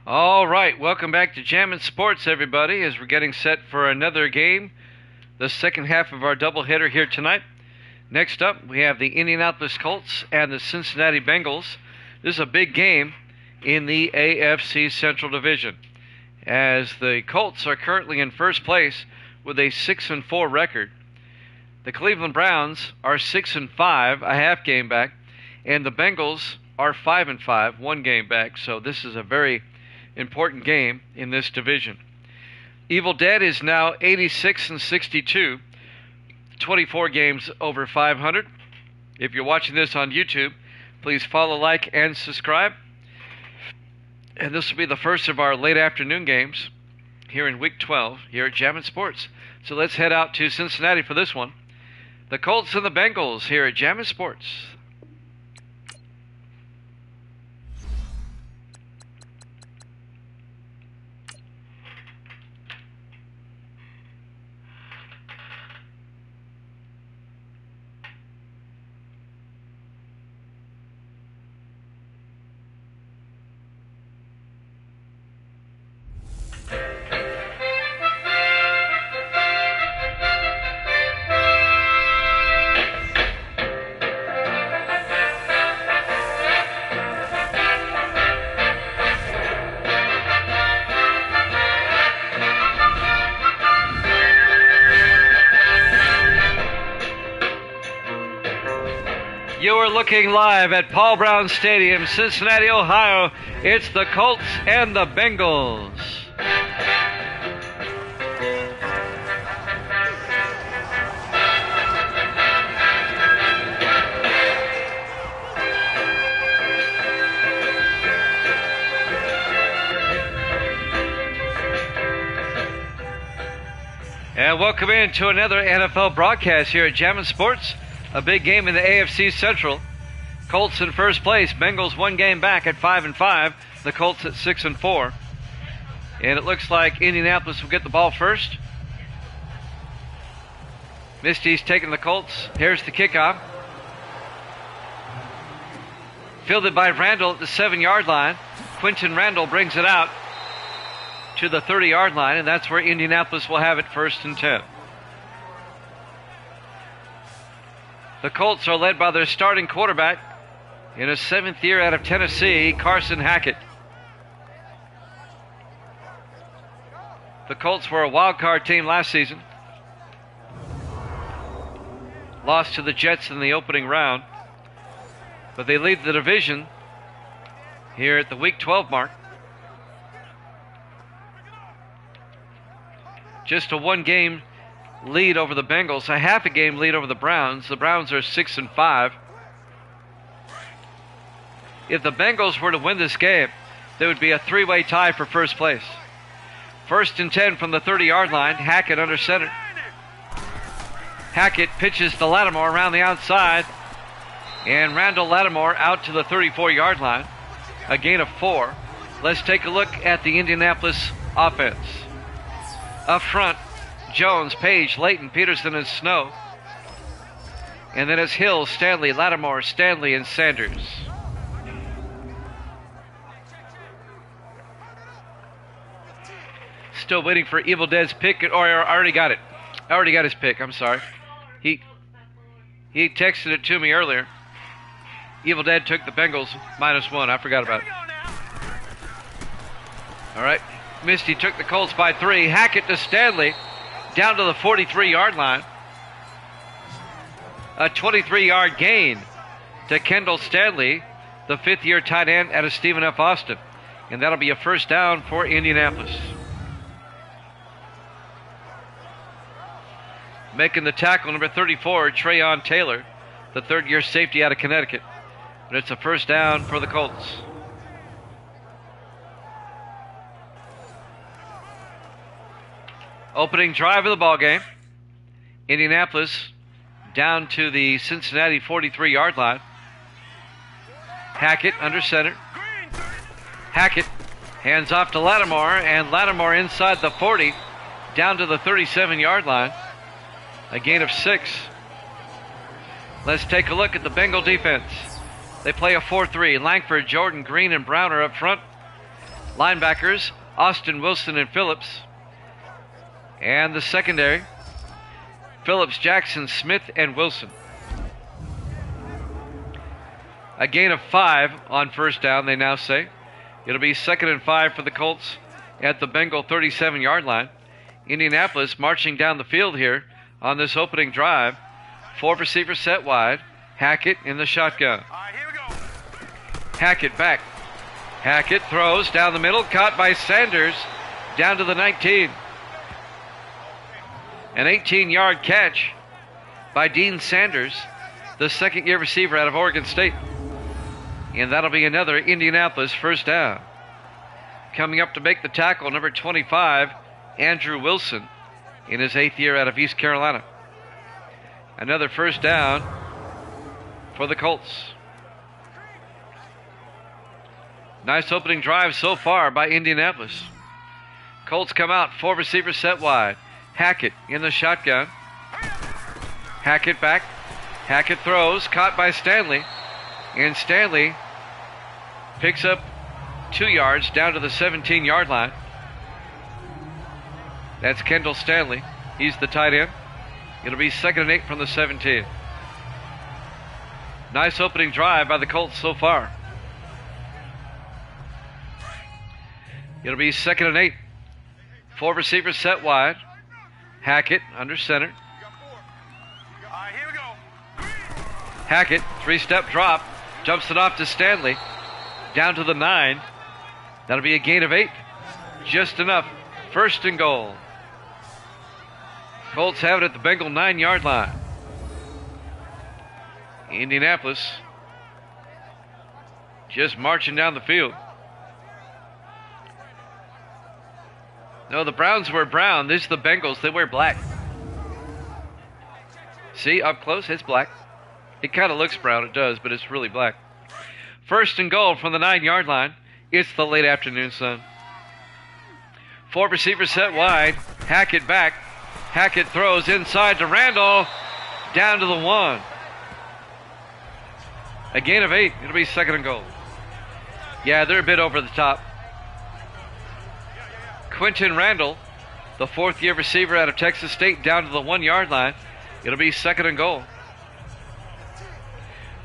All right, welcome back to Jammin' Sports, everybody, as we're getting set for another game, the second half of our doubleheader here tonight. Next up, we have the Indianapolis Colts and the Cincinnati Bengals. This is a big game in the AFC Central Division, as the Colts are currently in first place with a 6-4 record. The Cleveland Browns are 6-5, a half game back, and the Bengals are 5-5, one game back. So this is a very important game in this division. Evil Dead is now 86-62, 24 games over 500. If you're watching this on YouTube, please follow, like, and subscribe. And this will be the first of our late afternoon games here in Week 12 here at Jammin' Sports. So let's head out to Cincinnati for this one. The Colts and the Bengals here at Jammin' Sports. You are looking live at Paul Brown Stadium, Cincinnati, Ohio. It's the Colts and the Bengals. And welcome in to another NFL broadcast here at Jammin' Sports. A big game in the AFC Central. Colts in first place. Bengals one game back at 5-5. The Colts at 6-4. And it looks like Indianapolis will get the ball first. Misty's taking the Colts. Here's the kickoff. Fielded by Randall at the 7-yard line. Quinton Randall brings it out to the 30-yard line, and that's where Indianapolis will have it, 1st and 10. The Colts are led by their starting quarterback in his 7th year out of Tennessee, Carson Hackett. The Colts were a wild card team last season. Lost to the Jets in the opening round. But they lead the division here at the Week 12 mark. Just a one-game lead over the Bengals, a half a game lead over the Browns. The Browns are 6-5. If the Bengals were to win this game, there would be a three-way tie for first place. 1st and 10 from the 30-yard line. Hackett under center. Hackett pitches to Lattimore around the outside, and Randall Lattimore out to the 34-yard line. A gain of 4. Let's take a look at the Indianapolis offense. Up front, Jones, Page, Layton, Peterson, and Snow. And then it's Hill, Stanley, Lattimore, Stanley, and Sanders. Still waiting for Evil Dead's pick. Or I already got it. I already got his pick. I'm sorry. He texted it to me earlier. Evil Dead took the Bengals -1. I forgot about it. All right. Misty took the Colts by 3. Hackett to Stanley. Down to the 43-yard line. A 23-yard gain to Kendall Stanley, the 5th-year tight end out of Stephen F. Austin. And that'll be a first down for Indianapolis. Making the tackle, number 34, Trayon Taylor, the 3rd-year safety out of Connecticut. But it's a first down for the Colts. Opening drive of the ball game. Indianapolis down to the Cincinnati 43-yard line. Hackett under center. Hackett hands off to Lattimore, and Lattimore inside the 40 down to the 37-yard line. A gain of 6. Let's take a look at the Bengal defense. They play a 4-3. Langford, Jordan, Green, and Browner up front. Linebackers, Austin, Wilson, and Phillips. And the secondary, Phillips, Jackson, Smith, and Wilson. A gain of 5 on first down, they now say. It'll be 2nd and 5 for the Colts at the Bengal 37-yard line. Indianapolis marching down the field here on this opening drive. 4 receivers set wide. Hackett in the shotgun. All right, here we go. Hackett back. Hackett throws down the middle, caught by Sanders down to the 19. An 18-yard catch by Dean Sanders, the second-year receiver out of Oregon State. And that'll be another Indianapolis first down. Coming up to make the tackle, number 25, Andrew Wilson, in his 8th year out of East Carolina. Another first down for the Colts. Nice opening drive so far by Indianapolis. Colts come out, 4 receivers set wide. Hackett in the shotgun. Hackett back. Hackett throws, caught by Stanley. And Stanley picks up 2 yards down to the 17-yard line. That's Kendall Stanley. He's the tight end. It'll be 2nd and 8 from the 17. Nice opening drive by the Colts so far. It'll be 2nd and 8. 4 receivers set wide. Hackett under center. All right, here we go. Hackett, 3-step drop. Jumps it off to Stanley. Down to the 9. That'll be a gain of 8. Just enough. 1st and goal. Colts have it at the Bengal 9-yard line. Indianapolis just marching down the field. No, the Browns wear brown. These are the Bengals. They wear black. See, up close, it's black. It kind of looks brown, it does, but it's really black. 1st and goal from the 9-yard line. It's the late afternoon sun. 4 receivers set wide. Hackett back. Hackett throws inside to Randall. Down to the 1. A gain of 8. It'll be 2nd and goal. Yeah, they're a bit over the top. Quentin Randall, the 4th-year receiver out of Texas State, down to the 1-yard line. It'll be 2nd and goal.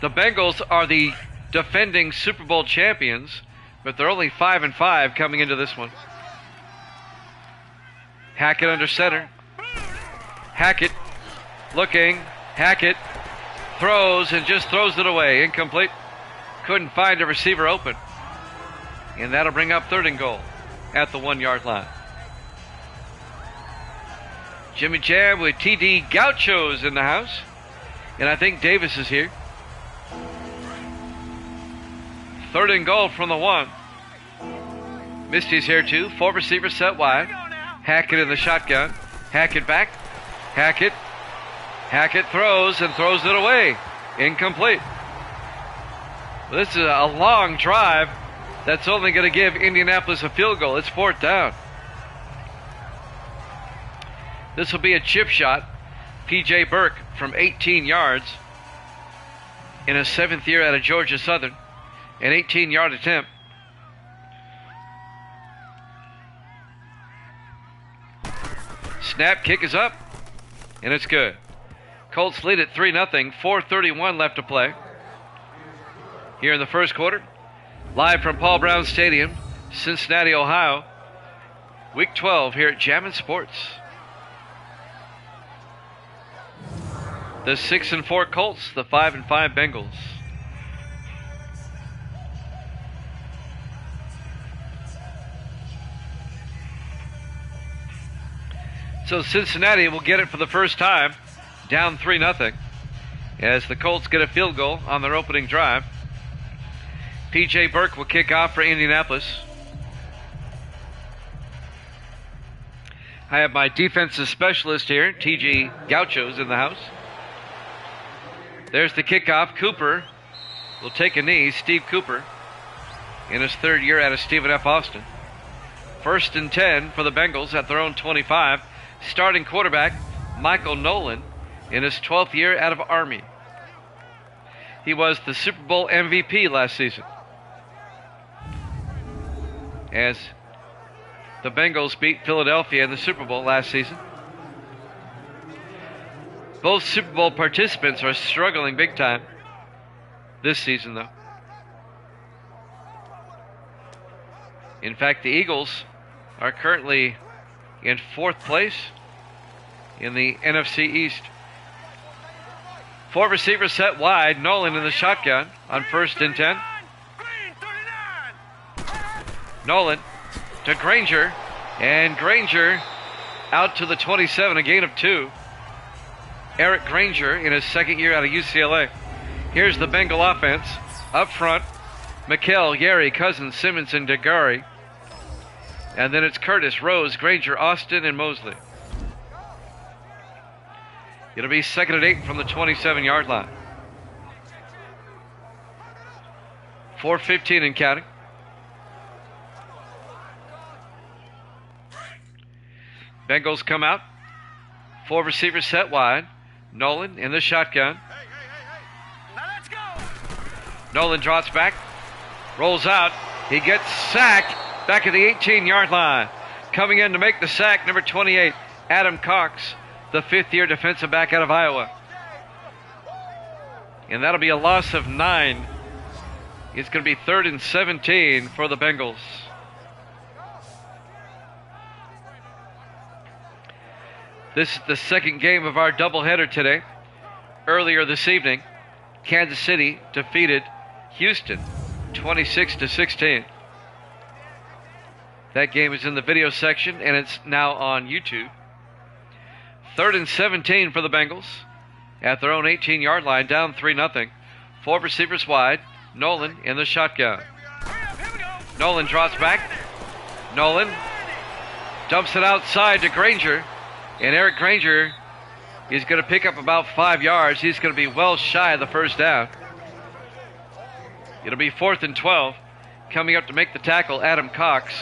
The Bengals are the defending Super Bowl champions, but they're only 5 and 5 coming into this one. Hackett under center. Hackett looking. Hackett throws and just throws it away. Incomplete. Couldn't find a receiver open. And that'll bring up 3rd and goal at the 1-yard line. Jimmy Jam with TD Gauchos in the house. And I think Davis is here. 3rd and goal from the 1. Misty's here too. 4 receivers set wide. Hackett in the shotgun. Hackett back. Hackett. Hackett throws and throws it away. Incomplete. This is a long drive that's only going to give Indianapolis a field goal. It's 4th down. This will be a chip shot. P.J. Burke from 18 yards in his 7th year out of Georgia Southern. An 18-yard attempt. Snap, kick is up, and it's good. Colts lead at 3-0, 4:31 left to play. Here in the first quarter, live from Paul Brown Stadium, Cincinnati, Ohio. Week 12 here at Jammin' Sports. The 6-4 Colts, the 5-5 Bengals. So Cincinnati will get it for the first time, down 3-0, as the Colts get a field goal on their opening drive. P.J. Burke will kick off for Indianapolis. I have my defensive specialist here, T.G. Gauchos, in the house. There's the kickoff. Cooper will take a knee. Steve Cooper in his 3rd year out of Stephen F. Austin. 1st and 10 for the Bengals at their own 25. Starting quarterback, Michael Nolan, in his 12th year out of Army. He was the Super Bowl MVP last season. as the Bengals beat Philadelphia in the Super Bowl last season. Both Super Bowl participants are struggling big time this season, though. In fact, the Eagles are currently in 4th place in the NFC East. 4 receivers set wide. Nolan in the shotgun on 1st and 10. Nolan to Granger, and Granger out to the 27, a gain of 2. Eric Granger in his 2nd year out of UCLA. Here's the Bengal offense. Up front, McKell, Yeri, Cousins, Simmons, and Degari. And then it's Curtis, Rose, Granger, Austin, and Mosley. It'll be 2nd and 8 from the 27-yard line. 4:15 and counting. Bengals come out. 4 receivers set wide. Nolan in the shotgun. Now let's go. Nolan drops back. Rolls out. He gets sacked back at the 18-yard line. Coming in to make the sack, number 28, Adam Cox, the 5th-year defensive back out of Iowa. And that'll be a loss of 9. It's going to be 3rd and 17 for the Bengals. This is the 2nd game of our doubleheader today. Earlier this evening, Kansas City defeated Houston 26-16. That game is in the video section, and it's now on YouTube. 3rd and 17 for the Bengals at their own 18-yard line, down 3-0. 4 receivers wide. Nolan in the shotgun. Nolan drops back. Nolan dumps it outside to Granger, and Eric Granger is going to pick up about 5 yards. He's going to be well shy of the first down. It'll be 4th and 12. Coming up to make the tackle, Adam Cox,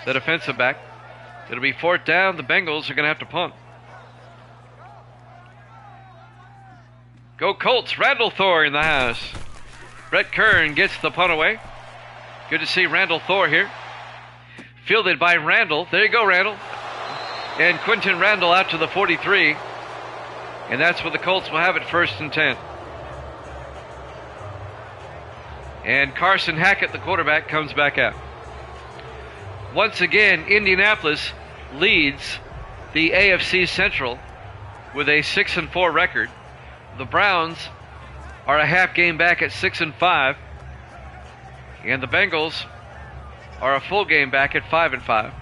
the defensive back. It'll be 4th down. The Bengals are going to have to punt. Go Colts. Randall Thor in the house. Brett Kern gets the punt away. Good to see Randall Thor here. Fielded by Randall. There you go, Randall. And Quentin Randall out to the 43. And that's where the Colts will have it, 1st and 10. And Carson Hackett, the quarterback, comes back out. Once again, Indianapolis leads the AFC Central with a 6-4 record. The Browns are a half game back at 6-5. And the Bengals are a full game back at 5-5.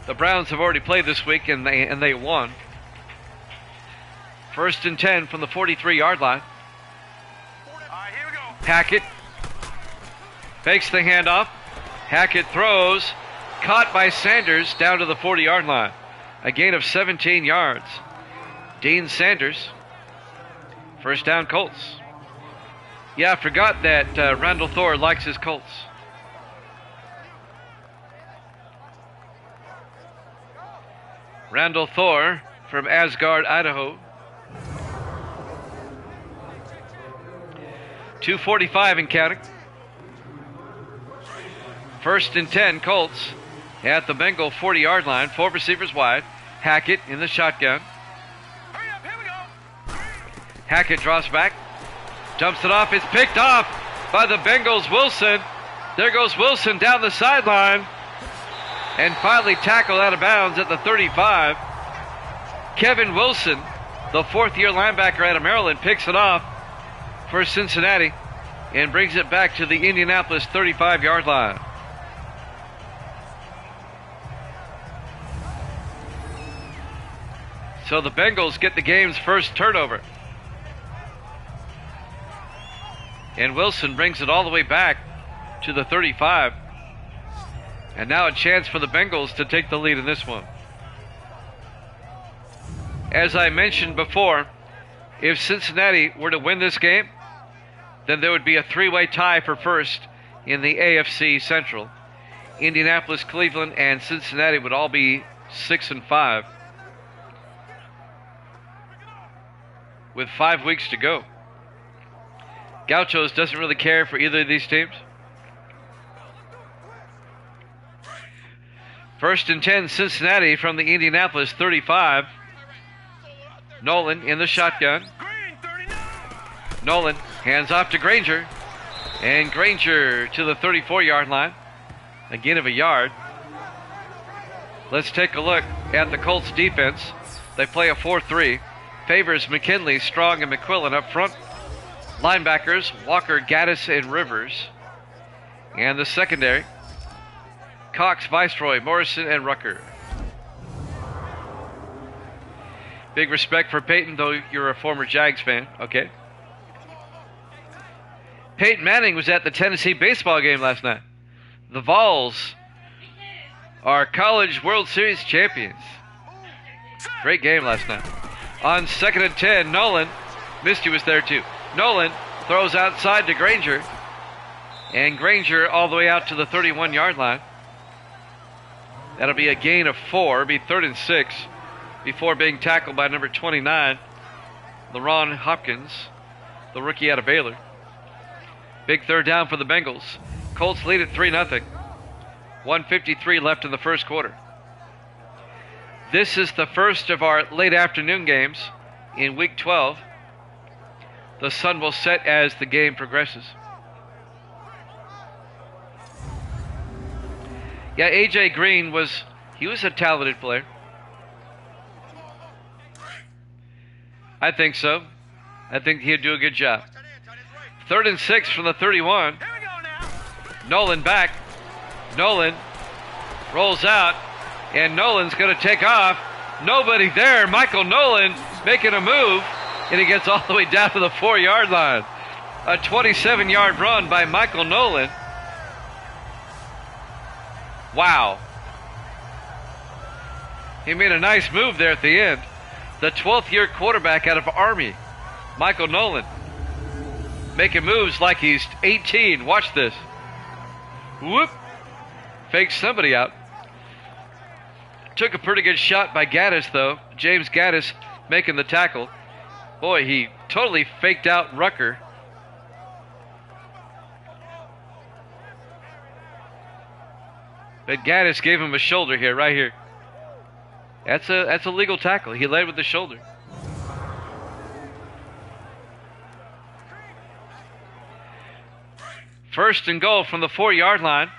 The Browns have already played this week, and they won. 1st and 10 from the 43-yard line. All right, here we go. Hackett fakes the handoff. Hackett throws. Caught by Sanders down to the 40-yard line. A gain of 17 yards. Dean Sanders. 1st down, Colts. Yeah, I forgot that Randall Thor likes his Colts. Randall Thor from Asgard, Idaho. 2:45 and counting. 1st and 10, Colts at the Bengal 40-yard line. 4 receivers wide. Hackett in the shotgun. Hurry up, here we go. Hackett drops back. Dumps it off. It's picked off by the Bengals' Wilson. There goes Wilson down the sideline. And finally tackled out of bounds at the 35. Kevin Wilson, the 4th-year linebacker out of Maryland, picks it off for Cincinnati and brings it back to the Indianapolis 35-yard line. So the Bengals get the game's first turnover. And Wilson brings it all the way back to the 35. And now a chance for the Bengals to take the lead in this one. As I mentioned before, if Cincinnati were to win this game, then there would be a 3-way tie for 1st in the AFC Central. Indianapolis, Cleveland, and Cincinnati would all be 6-5 with 5 weeks to go. Gauchos doesn't really care for either of these teams. First and 10, Cincinnati from the Indianapolis 35. Nolan in the shotgun. Green 39. Nolan hands off to Granger. And Granger to the 34-yard line. A gain of a yard. Let's take a look at the Colts defense. They play a 4-3. Favors McKinley, Strong, and McQuillan up front. Linebackers, Walker, Gaddis, and Rivers. And the secondary, Cox, Viceroy, Morrison, and Rucker. Big respect for Peyton, though you're a former Jags fan. Okay. Peyton Manning was at the Tennessee baseball game last night. The Vols are College World Series champions. Great game last night. On 2nd and 10, Nolan, Misty was there too. Nolan throws outside to Granger. And Granger all the way out to the 31-yard line. That'll be a gain of 4. It'll be 3rd and 6 before being tackled by number 29, LaRon Hopkins, the rookie out of Baylor. Big third down for the Bengals. Colts lead at 3-0. 1:53 left in the first quarter. This is the first of our late afternoon games in Week 12. The sun will set as the game progresses. Yeah, A.J. Green was a talented player. I think so. I think he'd do a good job. 3rd and 6 from the 31. Here we go now. Nolan back. Nolan rolls out, and Nolan's going to take off. Nobody there. Michael Nolan making a move, and he gets all the way down to the 4-yard line. A 27-yard run by Michael Nolan. Wow. He made a nice move there at the end. The 12th-year quarterback out of Army, Michael Nolan, making moves like he's 18. Watch this. Whoop. Fakes somebody out. Took a pretty good shot by Gaddis, though. James Gaddis making the tackle. Boy, he totally faked out Rucker. But Gaddis gave him a shoulder here, right here. That's a legal tackle. He led with the shoulder. First and goal from the 4-yard line.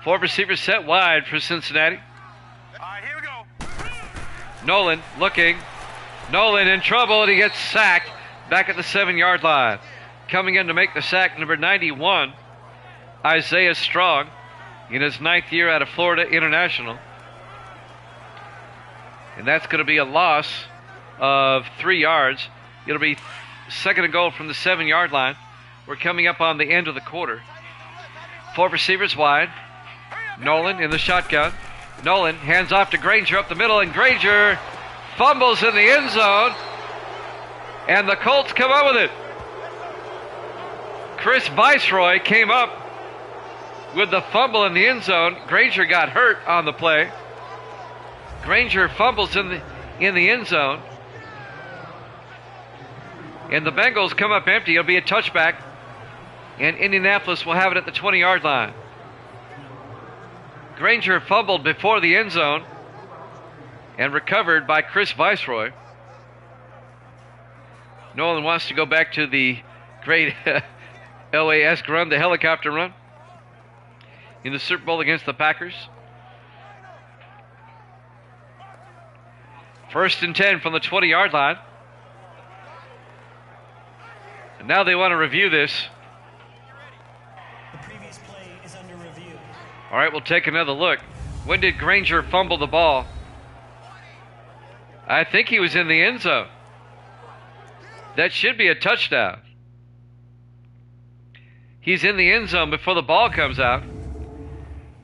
4 receivers set wide for Cincinnati. All right, here we go. Nolan looking. Nolan in trouble, and he gets sacked back at the 7-yard line. Coming in to make the sack, number 91, Isaiah Strong, in his 9th year out of Florida International. And that's going to be a loss of 3 yards. It'll be 2nd and goal from the 7-yard line. We're coming up on the end of the quarter. 4 receivers wide. Nolan in the shotgun. Nolan hands off to Granger up the middle, and Granger fumbles in the end zone. And the Colts come up with it. Chris Viceroy came up with the fumble in the end zone. Granger got hurt on the play. Granger fumbles in the end zone. And the Bengals come up empty. It'll be a touchback. And Indianapolis will have it at the 20-yard line. Granger fumbled before the end zone and recovered by Chris Viceroy. Nolan wants to go back to the great LAS run, the helicopter run, in the Super Bowl against the Packers. 1st and 10 from the 20-yard line. And now they want to review this. The previous play is under review. All right, we'll take another look. When did Granger fumble the ball? I think he was in the end zone. That should be a touchdown. He's in the end zone before the ball comes out.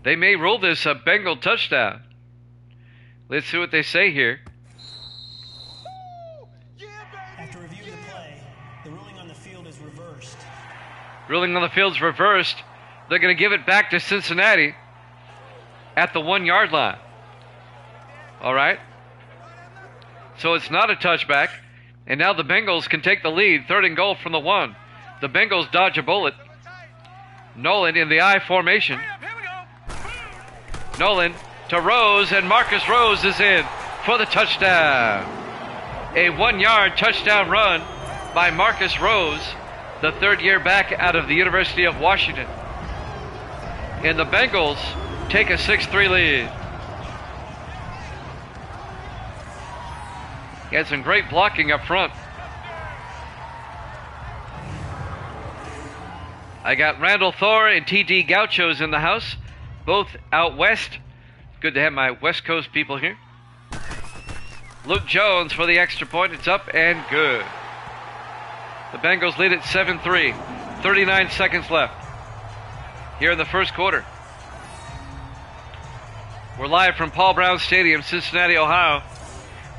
They may rule this a Bengal touchdown. Let's see what they say here. After reviewing the play, the ruling on the field is reversed. Ruling on the field's reversed. They're going to give it back to Cincinnati at the 1-yard line. All right. So it's not a touchback. And now the Bengals can take the lead. 3rd and goal from the 1. The Bengals dodge a bullet. Nolan in the I formation. Hurry up, here we go. Nolan to Rose, and Marcus Rose is in for the touchdown. A 1-yard touchdown run by Marcus Rose, the third-year back out of the University of Washington. And the Bengals take a 6-3 lead. He had some great blocking up front. I got Randall Thor and T.D. Gauchos in the house, both out west. Good to have my West Coast people here. Luke Jones for the extra point. It's up and good. The Bengals lead at 7-3. 39 seconds left here in the first quarter. We're live from Paul Brown Stadium, Cincinnati, Ohio.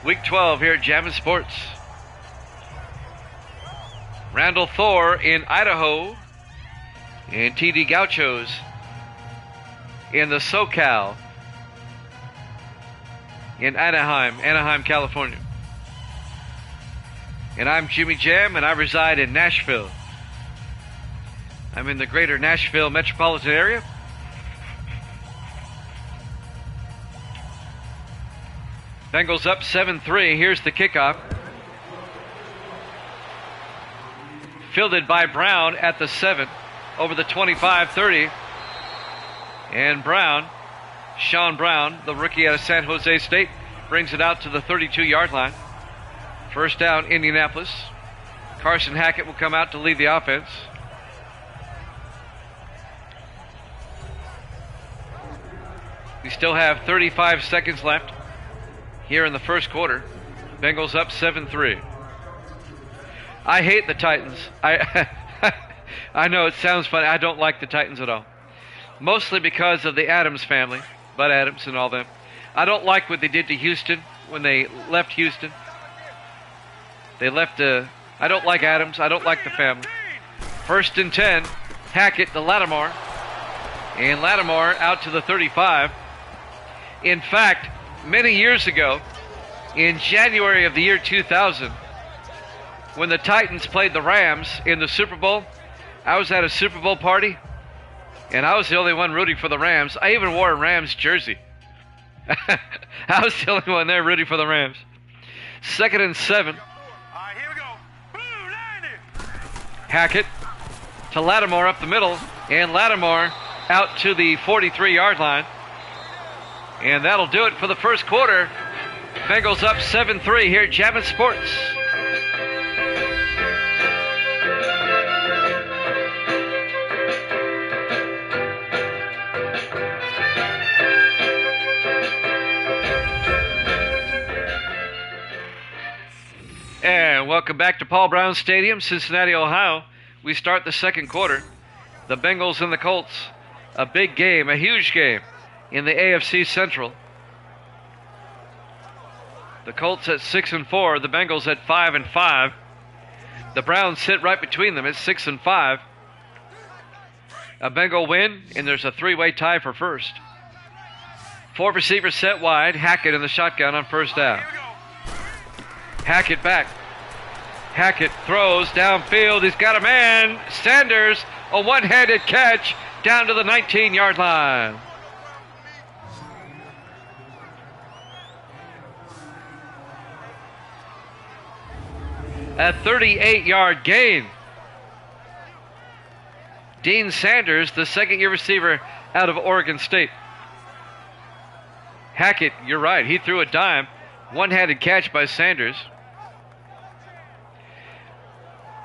Week 12 here at Jammin' Sports. Randall Thor in Idaho. And T.D. Gauchos in the SoCal in Anaheim, California. And I'm Jimmy Jam, and I reside in Nashville. I'm in the greater Nashville metropolitan area. Bengals up 7-3. Here's the kickoff. Fielded by Brown at the 7, over the 25-30. And Brown, Sean Brown, the rookie out of San Jose State, brings it out to the 32-yard line. First down, Indianapolis. Carson Hackett will come out to lead the offense. We still have 35 seconds left here in the first quarter. Bengals up 7-3. I hate the Titans. I know it sounds funny. I don't like the Titans at all. Mostly because of the Adams family, Bud Adams and all them. I don't like what they did to Houston when they left Houston. They left I don't like Adams. I don't like the family. First and 10. Hackett to Lattimore. And Lattimore out to the 35. In fact, many years ago, in January of the year 2000, when the Titans played the Rams in the Super Bowl, I was at a Super Bowl party, and I was the only one rooting for the Rams. I even wore a Rams jersey. I was the only one there rooting for the Rams. Second and 7. All right, here we go. Blue 90. Hackett to Lattimore up the middle, and Lattimore out to the 43-yard line. And that'll do it for the first quarter. Bengals up 7-3 here at Jammin' Sports. And welcome back to Paul Brown Stadium, Cincinnati, Ohio. We start the second quarter. The Bengals and the Colts. A big game, a huge game in the AFC Central. The Colts at 6-4, the Bengals at 5-5. The Browns sit right between them at 6-5. A Bengal win, and there's a three-way tie for first. 4 receivers set wide. Hackett in the shotgun on first down. Hackett back. Hackett throws downfield. He's got a man. Sanders, a one-handed catch down to the 19-yard line. A 38-yard gain. Dean Sanders, the second-year receiver out of Oregon State. Hackett, you're right, he threw a dime. One-handed catch by Sanders.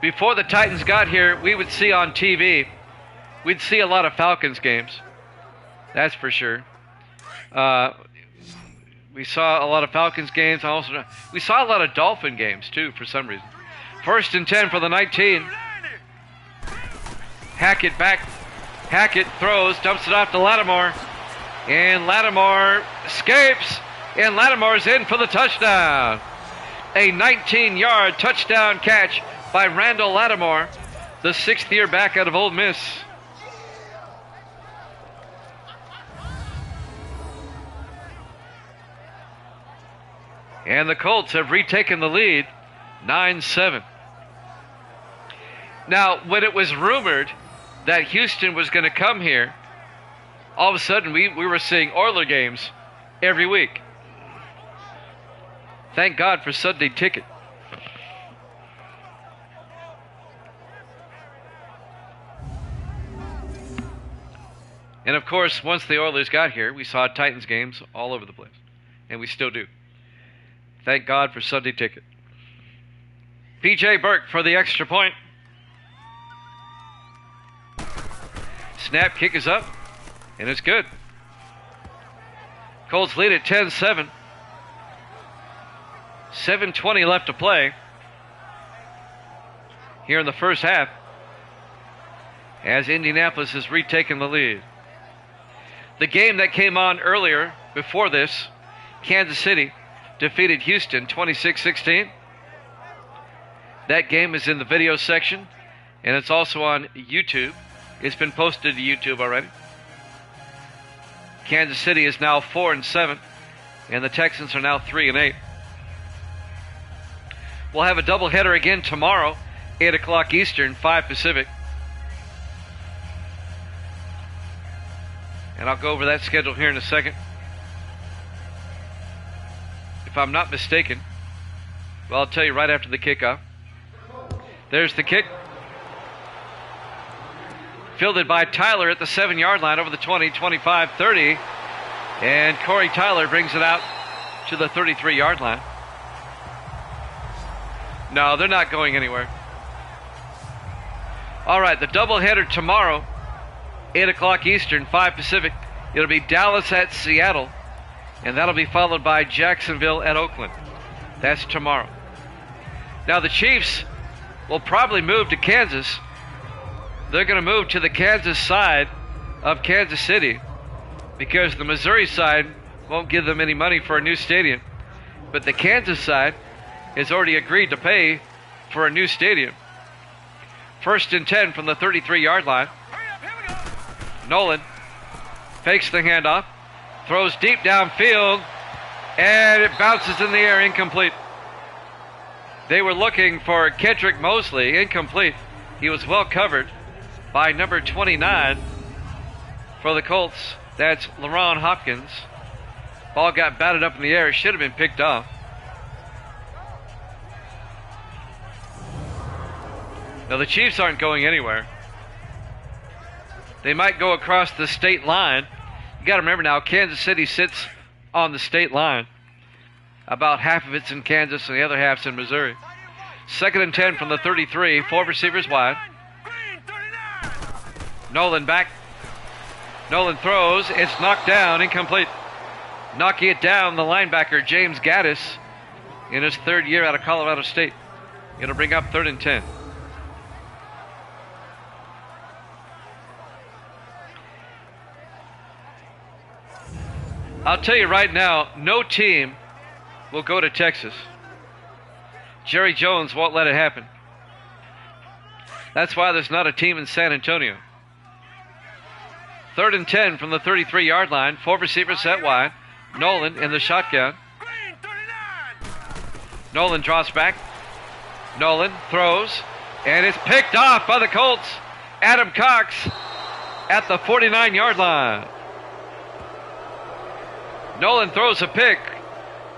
Before the Titans got here, we would see on TV, we'd see a lot of Falcons games. That's for sure. We saw a lot of Falcons games. We saw a lot of Dolphin games, too, for some reason. First and 10 for the 19. Hackett back. Hackett throws, dumps it off to Lattimore. And Lattimore escapes. And Lattimore's in for the touchdown. A 19-yard touchdown catch by Randall Lattimore, the sixth-year back out of Ole Miss. And the Colts have retaken the lead, 9-7. Now, when it was rumored that Houston was going to come here All of a sudden, we were seeing Oiler games every week. Thank God for Sunday Ticket. And of course, once the Oilers got here, we saw Titans games all over the place. And we still do. Thank God for Sunday Ticket. P.J. Burke for the extra point. Snap, kick is up, and it's good. Colts lead at 10-7. 7:20 left to play here in the first half as Indianapolis has retaken the lead. The game that came on earlier before this, Kansas City defeated Houston 26-16. That game is in the video section, and it's also on YouTube. It's been posted to YouTube already. Kansas City is now 4-7, and the Texans are now 3-8. We'll have a doubleheader again tomorrow, 8 o'clock Eastern, 5 Pacific. And I'll go over that schedule here in a second. If I'm not mistaken, well, I'll tell you right after the kickoff. There's the kick. Fielded by Tyler at the 7-yard line over the 20, 25, 30. And Corey Tyler brings it out to the 33-yard line. No, they're not going anywhere. All right, the doubleheader tomorrow, 8 o'clock Eastern, 5 Pacific. It'll be Dallas at Seattle, and that'll be followed by Jacksonville at Oakland. That's tomorrow. Now, the Chiefs will probably move to Kansas. They're going to move to the Kansas side of Kansas City because the Missouri side won't give them any money for a new stadium. But the Kansas side has already agreed to pay for a new stadium. 1st and 10 from the 33-yard line. Nolan fakes the handoff, throws deep downfield, and it bounces in the air, incomplete. They were looking for Kendrick Mosley, incomplete. He was well covered by number 29 for the Colts. That's LaRon Hopkins. Ball got batted up in the air. Should have been picked off. Now, the Chiefs aren't going anywhere. They might go across the state line. You got to remember now, Kansas City sits on the state line. About half of it's in Kansas and the other half's in Missouri. 2nd and 10 from the 33. 4 receivers wide. Nolan back. Nolan throws. It's knocked down. Incomplete. Knocking it down, the linebacker, James Gaddis, in his 3rd year out of Colorado State. It'll bring up 3rd and 10. I'll tell you right now, no team will go to Texas. Jerry Jones won't let it happen. That's why there's not a team in San Antonio. 3rd and 10 from the 33-yard line. 4 receivers set wide. Nolan in the shotgun. Nolan drops back. Nolan throws. And it's picked off by the Colts. Adam Cox at the 49-yard line. Nolan throws a pick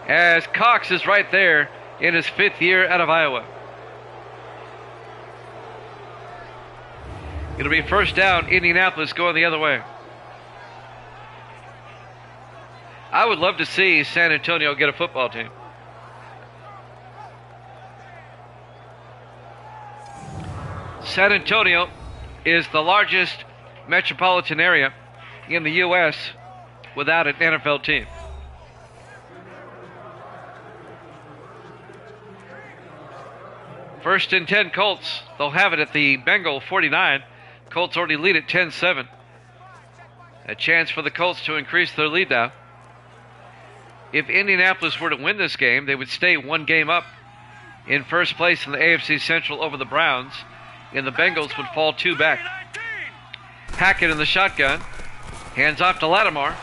as Cox is right there in his 5th year out of Iowa. It'll be 1st down, Indianapolis going the other way. I would love to see San Antonio get a football team. San Antonio is the largest metropolitan area in the U.S. without an NFL team. First and 10 Colts. They'll have it at the Bengal 49. Colts already lead at 10-7. A chance for the Colts to increase their lead now. If Indianapolis were to win this game, they would stay 1 game up in first place in the AFC Central over the Browns, and the Bengals would fall 2 back. Hackett in the shotgun. Hands off to Lattimore.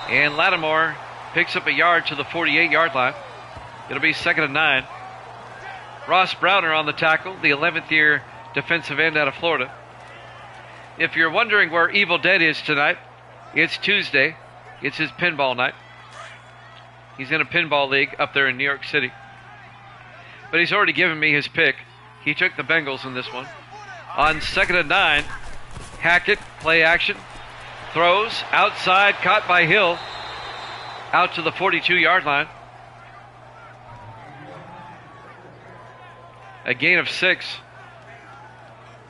And Lattimore picks up a yard to the 48-yard line. It'll be 2nd and 9. Ross Browner on the tackle, the 11th year defensive end out of Florida. If you're wondering where Evil Dead is tonight, It's Tuesday. It's his pinball night. He's in a pinball league up there in New York City. But he's already given me his pick. He took the Bengals in this one. On 2nd and 9, Hackett, play action. Throws, outside, caught by Hill. Out to the 42-yard line. A gain of 6.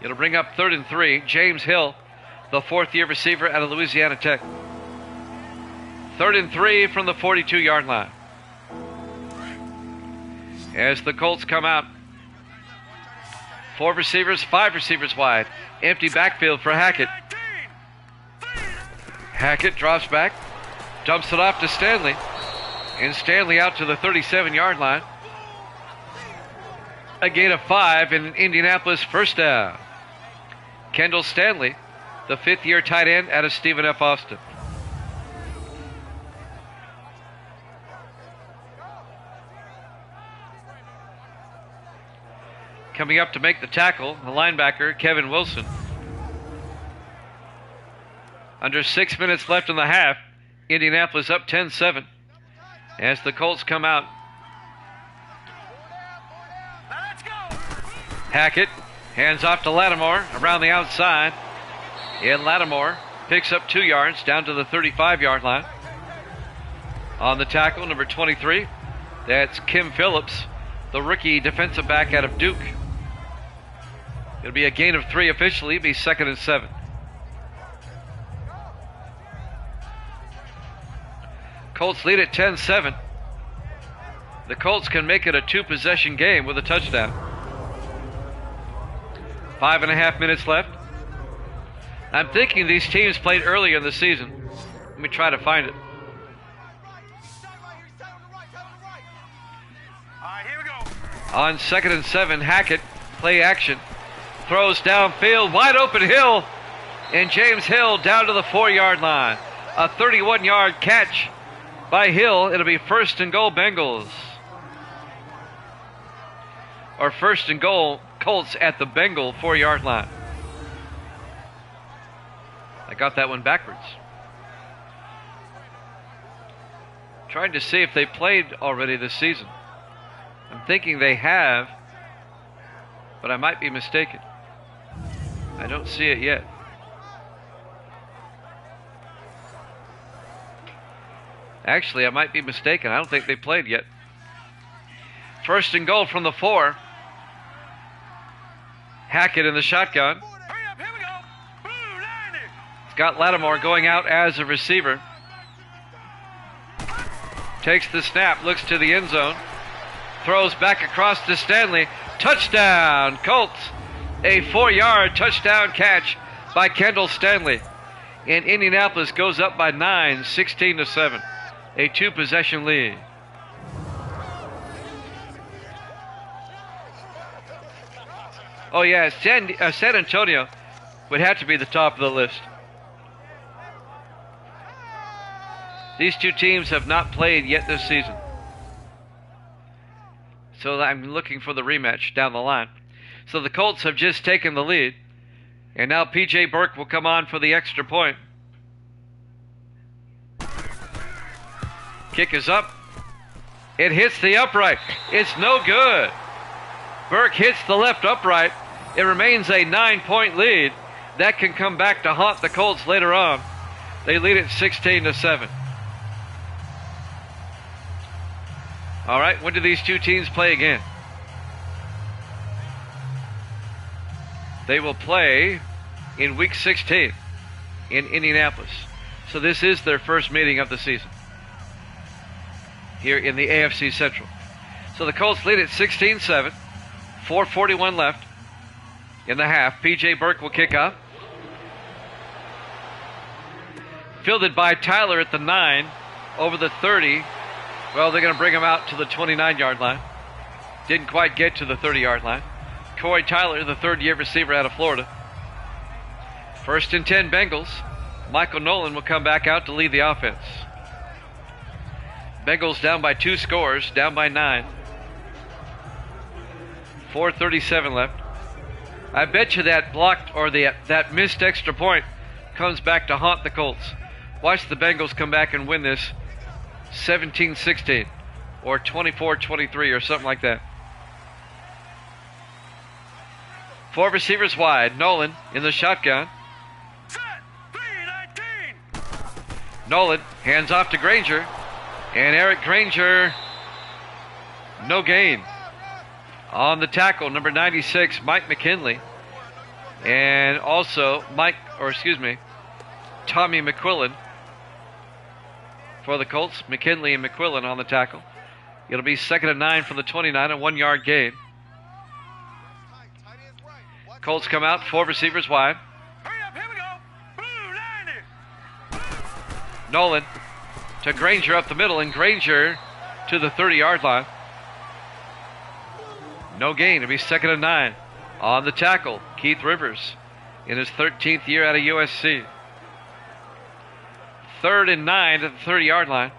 It'll bring up 3rd and 3. James Hill, the 4th-year receiver out of Louisiana Tech. 3rd and 3 from the 42-yard line. As the Colts come out. 4 receivers, 5 receivers wide. Empty backfield for Hackett. Hackett drops back. Dumps it off to Stanley. And Stanley out to the 37-yard line. A gain of 5 in Indianapolis, first down. Kendall Stanley, the 5th-year tight end out of Stephen F. Austin. Coming up to make the tackle, the linebacker, Kevin Wilson. Under 6 minutes left in the half, Indianapolis up 10-7 as the Colts come out. Hackett hands off to Lattimore around the outside. And Lattimore picks up 2 yards down to the 35-yard line. On the tackle, number 23, that's Kim Phillips, the rookie defensive back out of Duke. It'll be a gain of 3 officially. It'll be 2nd and 7. Colts lead at 10-7. The Colts can make it a 2-possession game with a touchdown. 5.5 minutes left. I'm thinking these teams played earlier in the season. Let me try to find it. Here we go. On 2nd and 7, Hackett, play action. Throws downfield, wide open Hill. And James Hill down to the 4-yard line. A 31-yard catch by Hill. It'll be 1st and goal Bengals. Or 1st and goal Colts at the Bengal 4-yard line. I got that one backwards. Trying to see if they played already this season. I'm thinking they have, but I might be mistaken. I don't see it yet. Actually, I might be mistaken. I don't think they played yet. 1st and goal from the 4. Hackett in the shotgun. Hurry up, here we go. Blue 90. Scott Lattimore going out as a receiver. Takes the snap, looks to the end zone. Throws back across to Stanley. Touchdown, Colts. A 4-yard touchdown catch by Kendall Stanley. And Indianapolis goes up by 9, 16-7. A 2-possession lead. Oh yeah, San Antonio would have to be the top of the list. These two teams have not played yet this season. So I'm looking for the rematch down the line. So the Colts have just taken the lead. And now P.J. Burke will come on for the extra point. Kick is up. It hits the upright. It's no good. Burke hits the left upright. It remains a 9-point lead. That can come back to haunt the Colts later on. They lead it 16-7. All right, when do these two teams play again? They will play in week 16 in Indianapolis. So this is their first meeting of the season here in the AFC Central. So the Colts lead at 16-7. 4:41 left in the half. P.J. Burke will kick off. Fielded by Tyler at the 9, over the 30. Well, they're going to bring him out to the 29-yard line. Didn't quite get to the 30-yard line. Corey Tyler, the 3rd-year receiver out of Florida. 1st and 10 Bengals. Michael Nolan will come back out to lead the offense. Bengals down by 2 scores, down by 9. 4:37 left. I bet you that blocked or that missed extra point comes back to haunt the Colts. watch the Bengals come back and win this 17-16 or 24-23 or something like that. 4 receivers wide. Nolan in the shotgun. Set. 3-19. Nolan hands off to Granger. And Eric Granger, no gain. On the tackle, number 96, Mike McKinley. And also Tommy McQuillan for the Colts. McKinley and McQuillan on the tackle. It'll be 2nd and 9 from the 29, a 1-yard gain. Colts come out, 4 receivers wide. Hurry up, here we go. Blue 90. Nolan to Granger up the middle, and Granger to the 30-yard line. No gain. It'll be 2nd and 9. On the tackle, Keith Rivers in his 13th year out of USC. 3rd and 9 at the 30-yard line.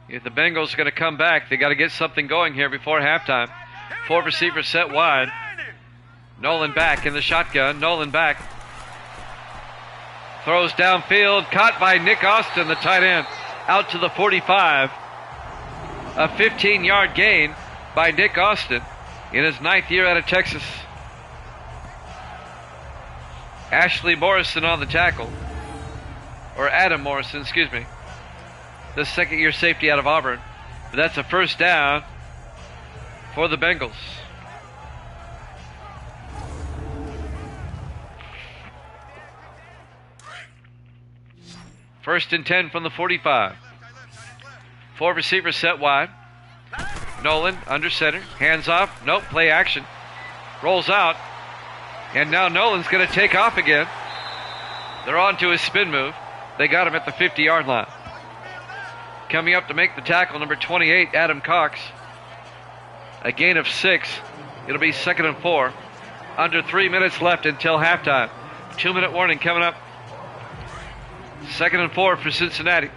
If the Bengals are going to come back, they got to get something going here before halftime. 4 receivers set wide. Nolan back in the shotgun. Nolan back. Throws downfield. Caught by Nick Austin, the tight end. Out to the 45. A 15-yard gain by Nick Austin in his 9th year out of Texas. Ashley Morrison on the tackle. Or Adam Morrison, excuse me. The 2nd-year safety out of Auburn. But that's a first down for the Bengals. First and 10 from the 45. 4 receivers set wide. Nolan under center. Hands off. Nope. Play action. Rolls out. And now Nolan's going to take off again. They're on to his spin move. They got him at the 50-yard line. Coming up to make the tackle, number 28, Adam Cox. A gain of 6. It'll be 2nd and 4. Under 3 minutes left until halftime. 2-minute warning coming up. 2nd and 4 for Cincinnati.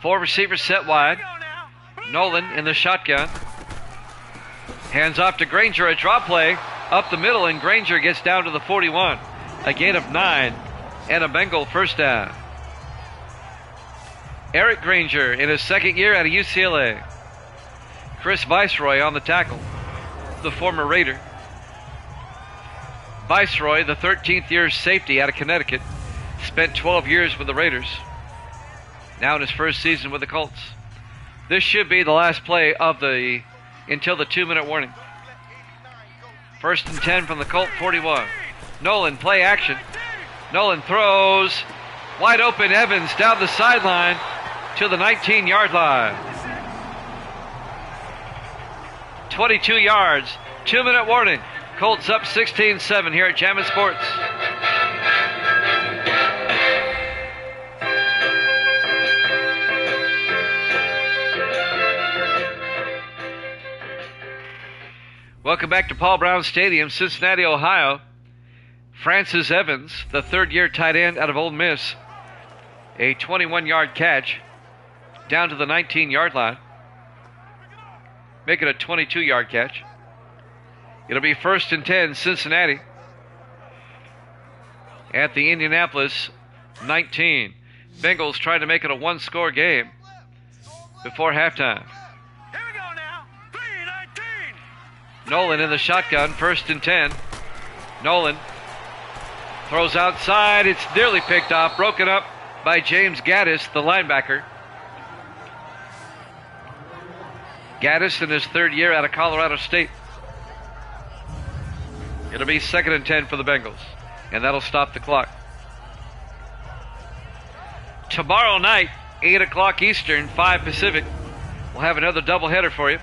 4 receivers set wide. Nolan in the shotgun. Hands off to Granger, a drop play up the middle, and Granger gets down to the 41. A gain of 9 and a Bengal first down. Eric Granger in his 2nd year out of UCLA. Chris Viceroy on the tackle, the former Raider. Viceroy, the 13th year safety out of Connecticut, spent 12 years with the Raiders. Now in his first season with the Colts. This should be the last play of until the 2-minute warning. 1st and 10 from the Colt 41. Nolan, play action. Nolan throws. Wide open Evans down the sideline to the 19-yard line. 22 yards. 2-minute warning. Colts up 16-7 here at Jammin' Sports. Welcome back to Paul Brown Stadium, Cincinnati, Ohio. Francis Evans, the 3rd-year tight end out of Ole Miss. A 21-yard catch down to the 19-yard line. Make it a 22-yard catch. It'll be 1st and 10, Cincinnati. At the Indianapolis 19. Bengals trying to make it a 1-score game before halftime. Here we go now. 3-19. Nolan in the shotgun, 1st and 10. Nolan throws outside. It's nearly picked off. Broken up by James Gaddis, the linebacker. Gaddis in his 3rd year out of Colorado State. It'll be 2nd and 10 for the Bengals. And that'll stop the clock. Tomorrow night, 8 o'clock Eastern, 5 Pacific, we'll have another doubleheader for you.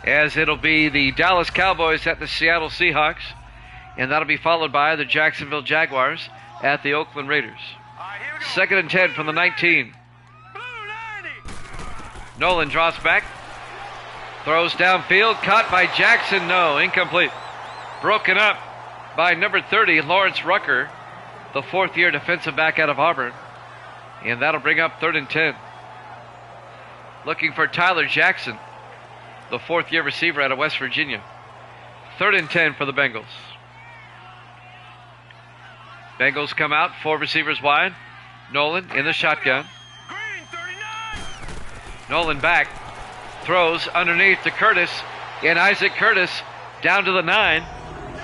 As it'll be the Dallas Cowboys at the Seattle Seahawks. And that'll be followed by the Jacksonville Jaguars at the Oakland Raiders. All right, here we go. 2nd and 10 from the 19. Blue 90. Nolan drops back. Throws downfield. Caught by Jackson. No, incomplete. Broken up by number 30, Lawrence Rucker, the 4th-year defensive back out of Auburn. And that'll bring up 3rd and 10. Looking for Tyler Jackson, the 4th-year receiver out of West Virginia. 3rd and 10 for the Bengals. Bengals come out, 4 receivers wide. Nolan in the shotgun. Green 39. Nolan back, throws underneath to Curtis, and Isaac Curtis down to the 9.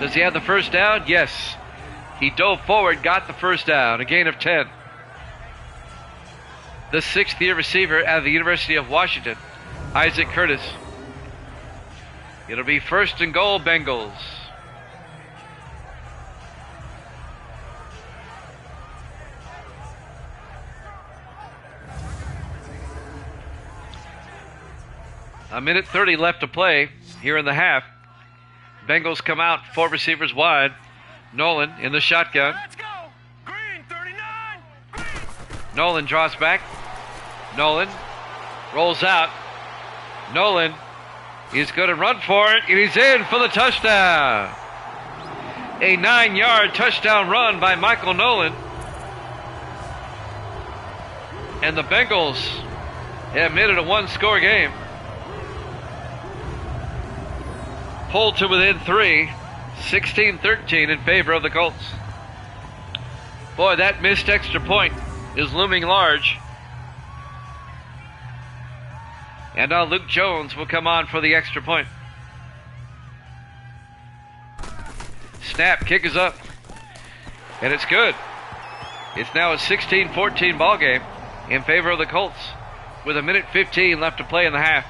Does he have the first down? Yes. He dove forward, got the first down, a gain of 10. The 6th-year receiver out of the University of Washington, Isaac Curtis. It'll be 1st and goal, Bengals. A minute 30 left to play here in the half. Bengals come out, 4 receivers wide. Nolan in the shotgun. Let's go. Green 39. Green. Nolan draws back. Nolan rolls out. Nolan is going to run for it, and he's in for the touchdown. A 9-yard touchdown run by Michael Nolan. And the Bengals have made it a 1-score game. Pulled to within 3, 16-13 in favor of the Colts. Boy, that missed extra point is looming large. And now Luke Jones will come on for the extra point. Snap, kick is up. And it's good. It's now a 16-14 ball game in favor of the Colts with a minute 15 left to play in the half.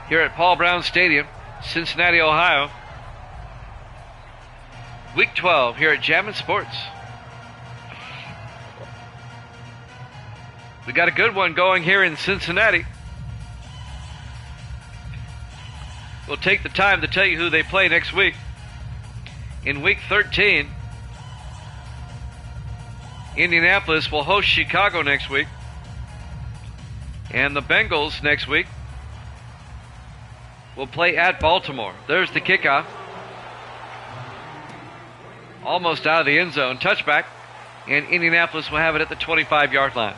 Here at Paul Brown Stadium, Cincinnati, Ohio. Week 12 here at Jammin' Sports. We got a good one going here in Cincinnati. We'll take the time to tell you who they play next week. In week 13, Indianapolis will host Chicago next week. And the Bengals next week will play at Baltimore. There's the kickoff. Almost out of the end zone. Touchback. And Indianapolis will have it at the 25-yard line.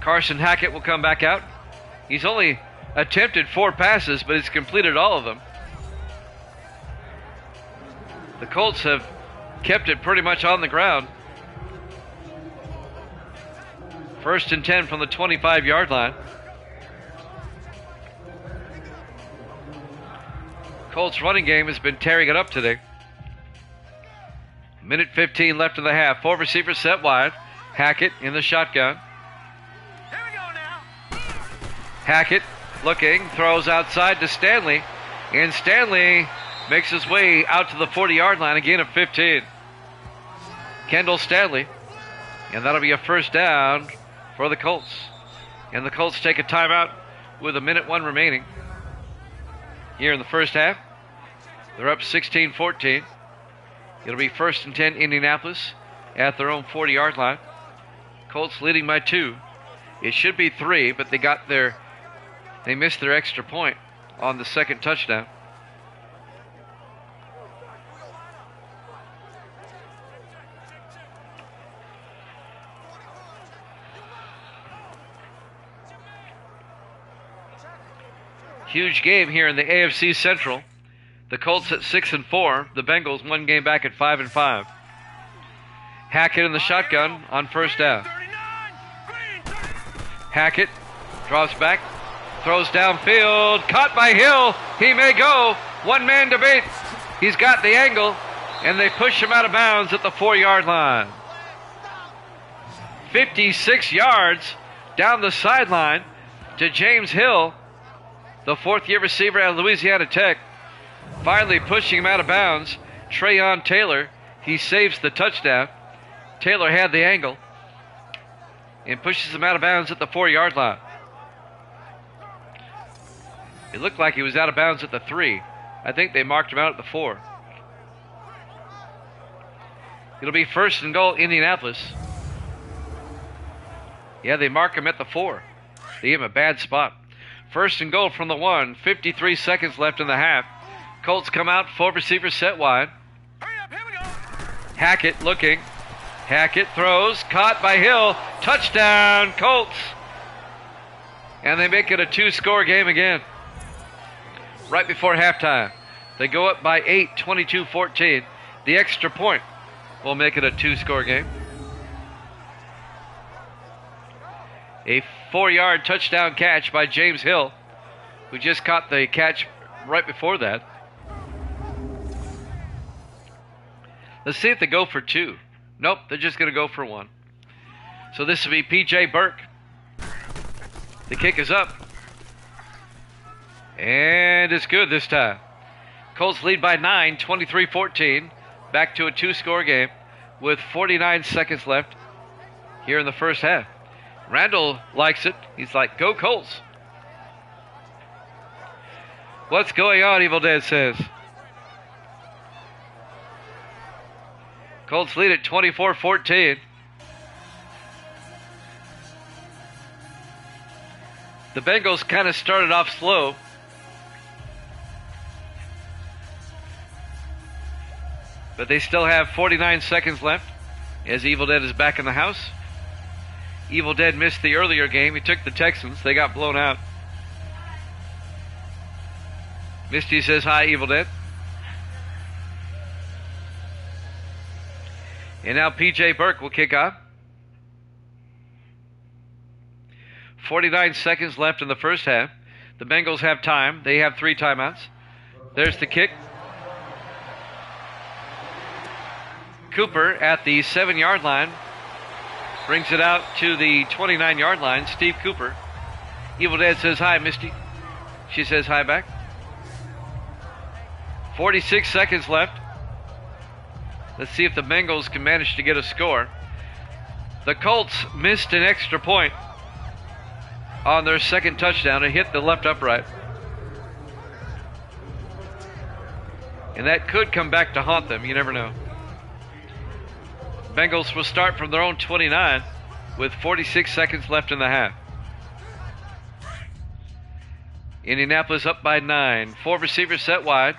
Carson Hackett will come back out. He's only attempted 4 passes, but he's completed all of them. The Colts have kept it pretty much on the ground. 1st and 10 from the 25-yard line. Colts running game has been tearing it up today. Minute 15 left in the half. 4 receivers set wide. Hackett in the shotgun. Here we go now. Hackett looking, throws outside to Stanley. And Stanley makes his way out to the 40-yard line, a gain of 15. Kendall Stanley. And that'll be a first down for the Colts. And the Colts take a timeout with a minute 1 remaining. Here in the first half, they're up 16-14. It'll be 1st and 10 Indianapolis at their own 40-yard line. Colts leading by 2. It should be 3, but they missed their extra point on the second touchdown. Huge game here in the AFC Central. The Colts at 6-4. The Bengals 1 game back at 5-5. Hackett in the shotgun on first down. 39. Green. Hackett drops back, throws downfield, caught by Hill. He may go. One-man debate. He's got the angle, and they push him out of bounds at the 4-yard line. 56 yards down the sideline to James Hill, the 4th-year receiver out of Louisiana Tech. Finally pushing him out of bounds. Trayon Taylor, he saves the touchdown. Taylor had the angle and pushes him out of bounds at the 4-yard line. It looked like he was out of bounds at the 3. I think they marked him out at the 4. It'll be 1st and goal, Indianapolis. Yeah, they mark him at the 4. They gave him a bad spot. 1st and goal from the 1. 53 seconds left in the half. Colts come out, 4 receivers set wide. Hurry up, here we go. Hackett looking. Hackett throws, caught by Hill. Touchdown, Colts. And they make it a 2-score game again. right before halftime. They go up by 8, 22-14. The extra point will make it a 2-score game. A 4-yard touchdown catch by James Hill, who just caught the catch right before that. Let's see if they go for 2. Nope, they're just going to go for 1. So this will be P.J. Burke. The kick is up. And it's good this time. Colts lead by 9, 23-14. Back to a 2-score game with 49 seconds left here in the first half. Randall likes it. He's like, go Colts. What's going on, Evil Dead says. Colts lead at 24-14. The Bengals kind of started off slow. But they still have 49 seconds left as Evil Dead is back in the house. Evil Dead missed the earlier game. He took the Texans. They got blown out. Misty says hi, Evil Dead. And now P.J. Burke will kick off. 49 seconds left in the first half. The Bengals have time. They have 3 timeouts. There's the kick. Cooper at the 7-yard line brings it out to the 29-yard line. Steve Cooper. Evil Dead says hi, Misty. She says hi back. 46 seconds left. Let's see if the Bengals can manage to get a score. The Colts missed an extra point on their second touchdown. It hit the left upright. And that could come back to haunt them. You never know. Bengals will start from their own 29 with 46 seconds left in the half. Indianapolis up by 9. 4 receivers set wide.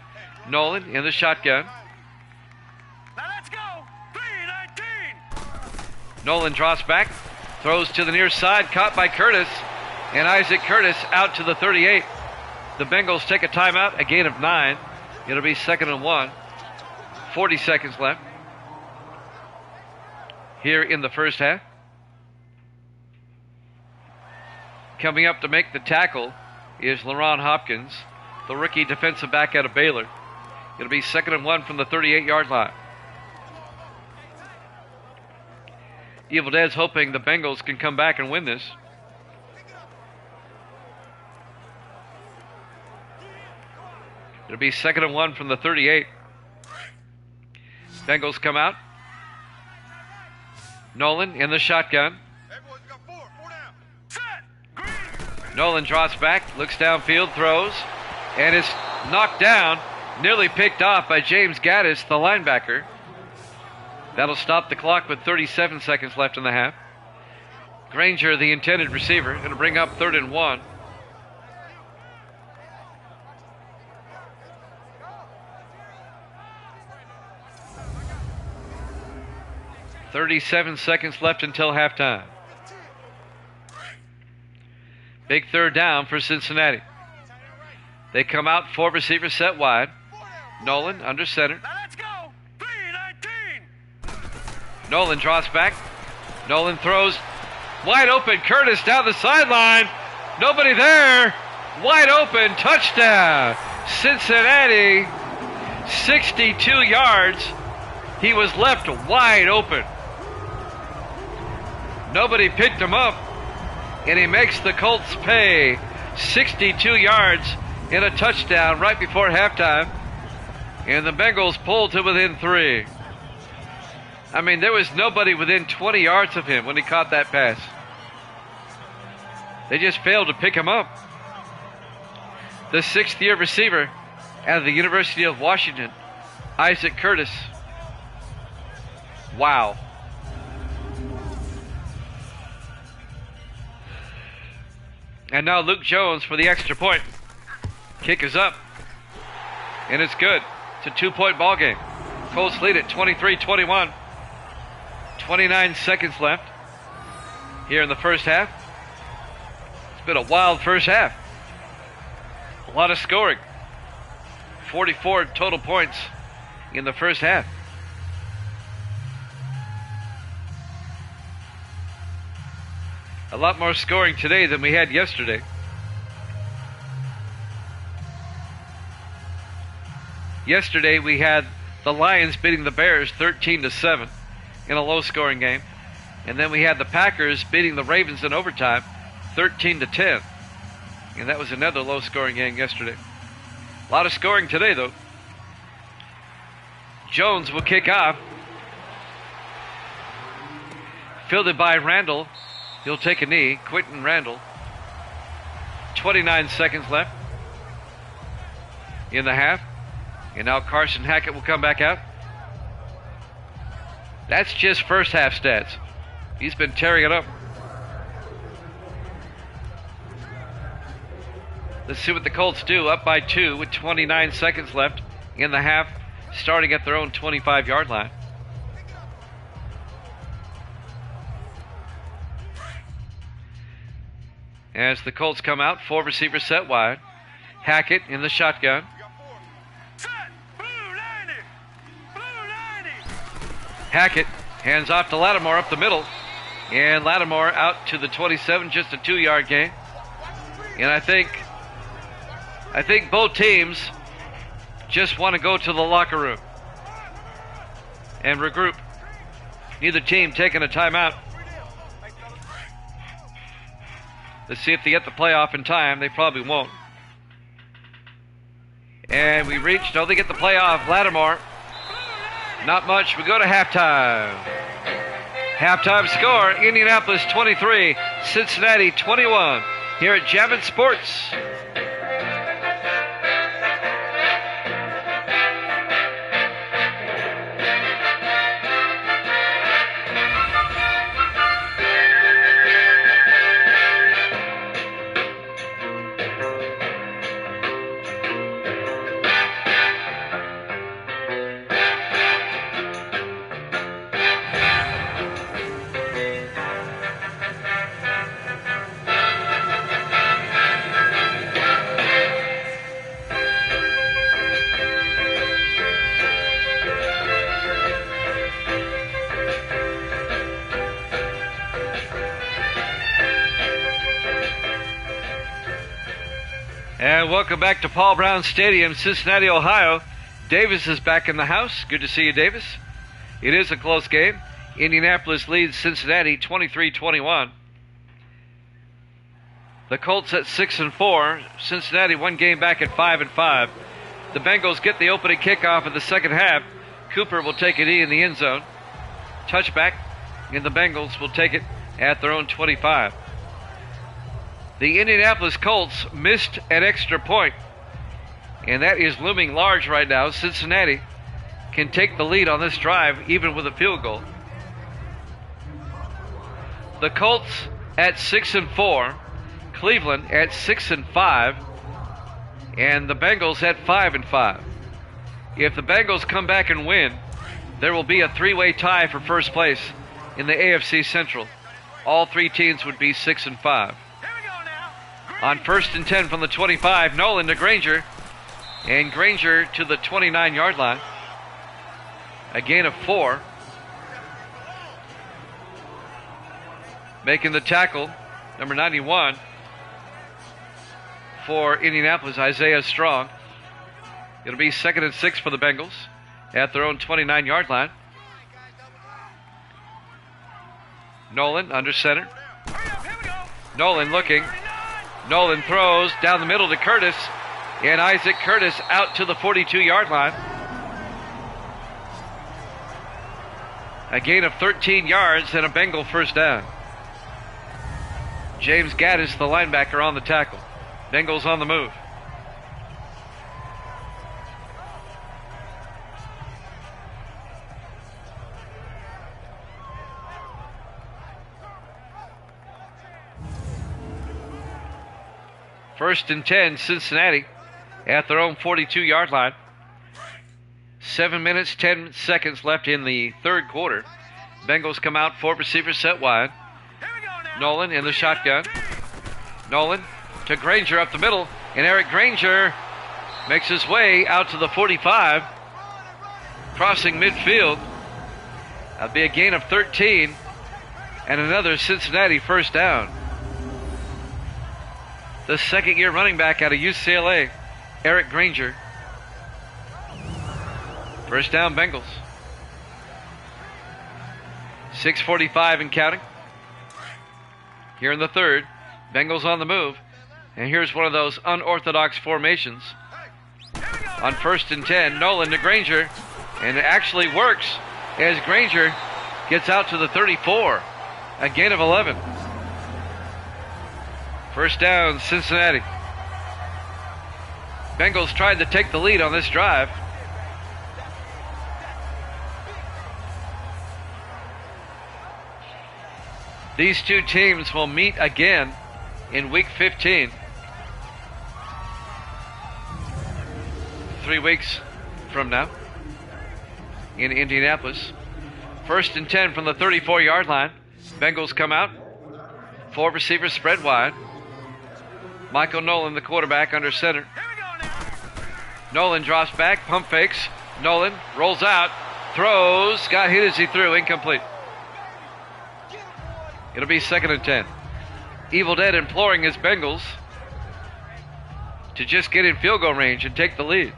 Nolan in the shotgun. Now let's go. 3-19. Nolan drops back, throws to the near side, caught by Curtis, and Isaac Curtis out to the 38. The Bengals take a timeout, a gain of 9. It'll be 2nd and 1. 40 seconds left here in the first half. Coming up to make the tackle is LaRon Hopkins, the rookie defensive back out of Baylor. It'll be 2nd and 1 from the 38-yard line. Evil Dead's hoping the Bengals can come back and win this. It'll be 2nd and 1 from the 38. Bengals come out. Nolan in the shotgun. Everyone's got 4 down. Set. Green. Nolan drops back, looks downfield, throws, and is knocked down, nearly picked off by James Gaddis, the linebacker. That'll stop the clock with 37 seconds left in the half. Granger, the intended receiver, going to bring up 3rd and 1. .37 seconds left until halftime. Big 3rd down for Cincinnati. They come out, 4 receivers set wide. Nolan under center. Now let's go. 3-19. Nolan drops back. Nolan throws. Wide open. Curtis down the sideline. Nobody there. Wide open. Touchdown. Cincinnati. 62 yards. He was left wide open. Nobody picked him up. And he makes the Colts pay. 62 yards and a touchdown right before halftime. And the Bengals pulled to within 3. I mean, there was nobody within 20 yards of him when he caught that pass. They just failed to pick him up. The 6th-year receiver out of the University of Washington, Isaac Curtis. Wow. And now Luke Jones for the extra point. Kick is up. And it's good. It's a 2-point ball game. Colts lead it 23-21. 29 seconds left here in the first half. It's been a wild first half. A lot of scoring. 44 total points in the first half. A lot more scoring today than we had yesterday. Yesterday we had the Lions beating the Bears 13-7 in a low-scoring game. And then we had the Packers beating the Ravens in overtime 13-10. And that was another low-scoring game yesterday. A lot of scoring today, though. Jones will kick off. Fielded by Randall. He'll take a knee. Quentin Randall. 29 seconds left in the half. And now Carson Hackett will come back out. That's just first half stats. He's been tearing it up. Let's see what the Colts do. Up by 2 with 29 seconds left in the half, starting at their own 25-yard line. As the Colts come out, 4 receivers set wide. Hackett in the shotgun. Set. Blue 90. Blue 90. Hackett hands off to Lattimore up the middle. And Lattimore out to the 27, just a 2-yard gain. And I think both teams just want to go to the locker room and regroup. Neither team taking a timeout. Let's see if they get the playoff in time. They probably won't. And we reach. No, they get the playoff. Lattimore. Not much. We go to halftime. Halftime score, Indianapolis 23, Cincinnati 21. Here at Jammin' Sports. And welcome back to Paul Brown Stadium, Cincinnati, Ohio. Davis is back in the house. Good to see you, Davis. It is a close game. Indianapolis leads Cincinnati 23-21. The Colts at 6-4. Cincinnati one game back at 5-5. The Bengals get the opening kickoff of the second half. Cooper will take a knee in the end zone. Touchback, and the Bengals will take it at their own 25. The Indianapolis Colts missed an extra point, and that is looming large right now. Cincinnati can take the lead on this drive, even with a field goal. The Colts at 6-4, Cleveland at 6-5, and the Bengals at 5-5. If the Bengals come back and win, there will be a three-way tie for first place in the AFC Central. All three teams would be 6-5. On 1st and 10 from the 25, Nolan to Granger. And Granger to the 29-yard line. A gain of 4. Making the tackle, number 91 for Indianapolis, Isaiah Strong. It'll be 2nd and 6 for the Bengals at their own 29-yard line. Nolan under center. Nolan looking. Nolan throws down the middle to Curtis, and Isaac Curtis out to the 42-yard line. A gain of 13 yards and a Bengal first down. James Gaddis, the linebacker, on the tackle. Bengals on the move. First and 10, Cincinnati at their own 42-yard line. 7 minutes, 10 seconds left in the third quarter. Bengals come out, 4 receivers set wide. Nolan in the shotgun. Nolan to Granger up the middle, and Eric Granger Makes his way out to the 45. Crossing midfield. That'll be a gain of 13. And another Cincinnati first down. The second-year running back out of UCLA, Eric Granger. First down, Bengals. 6:45 and counting. Here in the third, Bengals on the move. And here's one of those unorthodox formations. On 1st and 10, Nolan to Granger. And it actually works as Granger gets out to the 34. A gain of 11. First down, Cincinnati. Bengals tried to take the lead on this drive. These two teams will meet again in Week 15. 3 weeks from now in Indianapolis. 1st and 10 from the 34-yard line. Bengals come out. 4 receivers spread wide. Michael Nolan, the quarterback, under center. Nolan drops back, pump fakes. Nolan rolls out, throws, got hit as he threw, incomplete. It'll be 2nd and 10. Evil Dead imploring his Bengals to just get in field goal range and take the lead.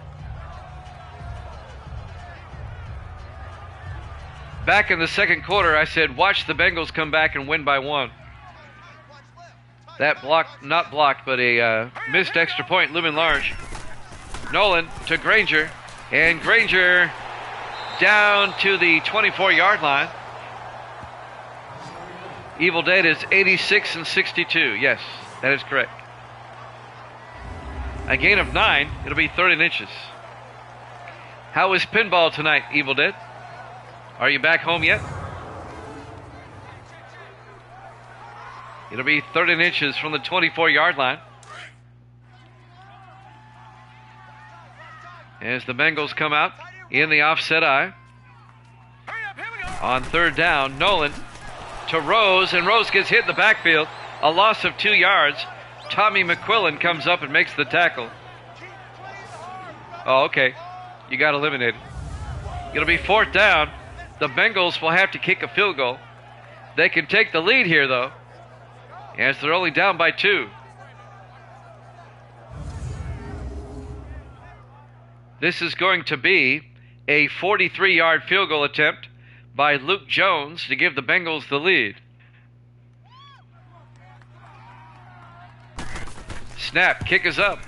Back in the second quarter, I said, watch the Bengals come back and win by 1. That block, not blocked, but a missed extra point, looming large. Nolan to Granger, and Granger down to the 24-yard line. Evil Dead is 86 and 62. Yes, that is correct. A gain of 9. It'll be 30 inches. How is pinball tonight, Evil Dead? Are you back home yet? It'll be 30 inches from the 24-yard line. As the Bengals come out in the offset eye. On 3rd down, Nolan to Rose, and Rose gets hit in the backfield. A loss of 2 yards. Tommy McQuillan comes up and makes the tackle. Oh, okay. You got eliminated. It'll be 4th down. The Bengals will have to kick a field goal. They can take the lead here, though, as they're only down by 2. This is going to be a 43-yard field goal attempt by Luke Jones to give the Bengals the lead. Snap, kick is up,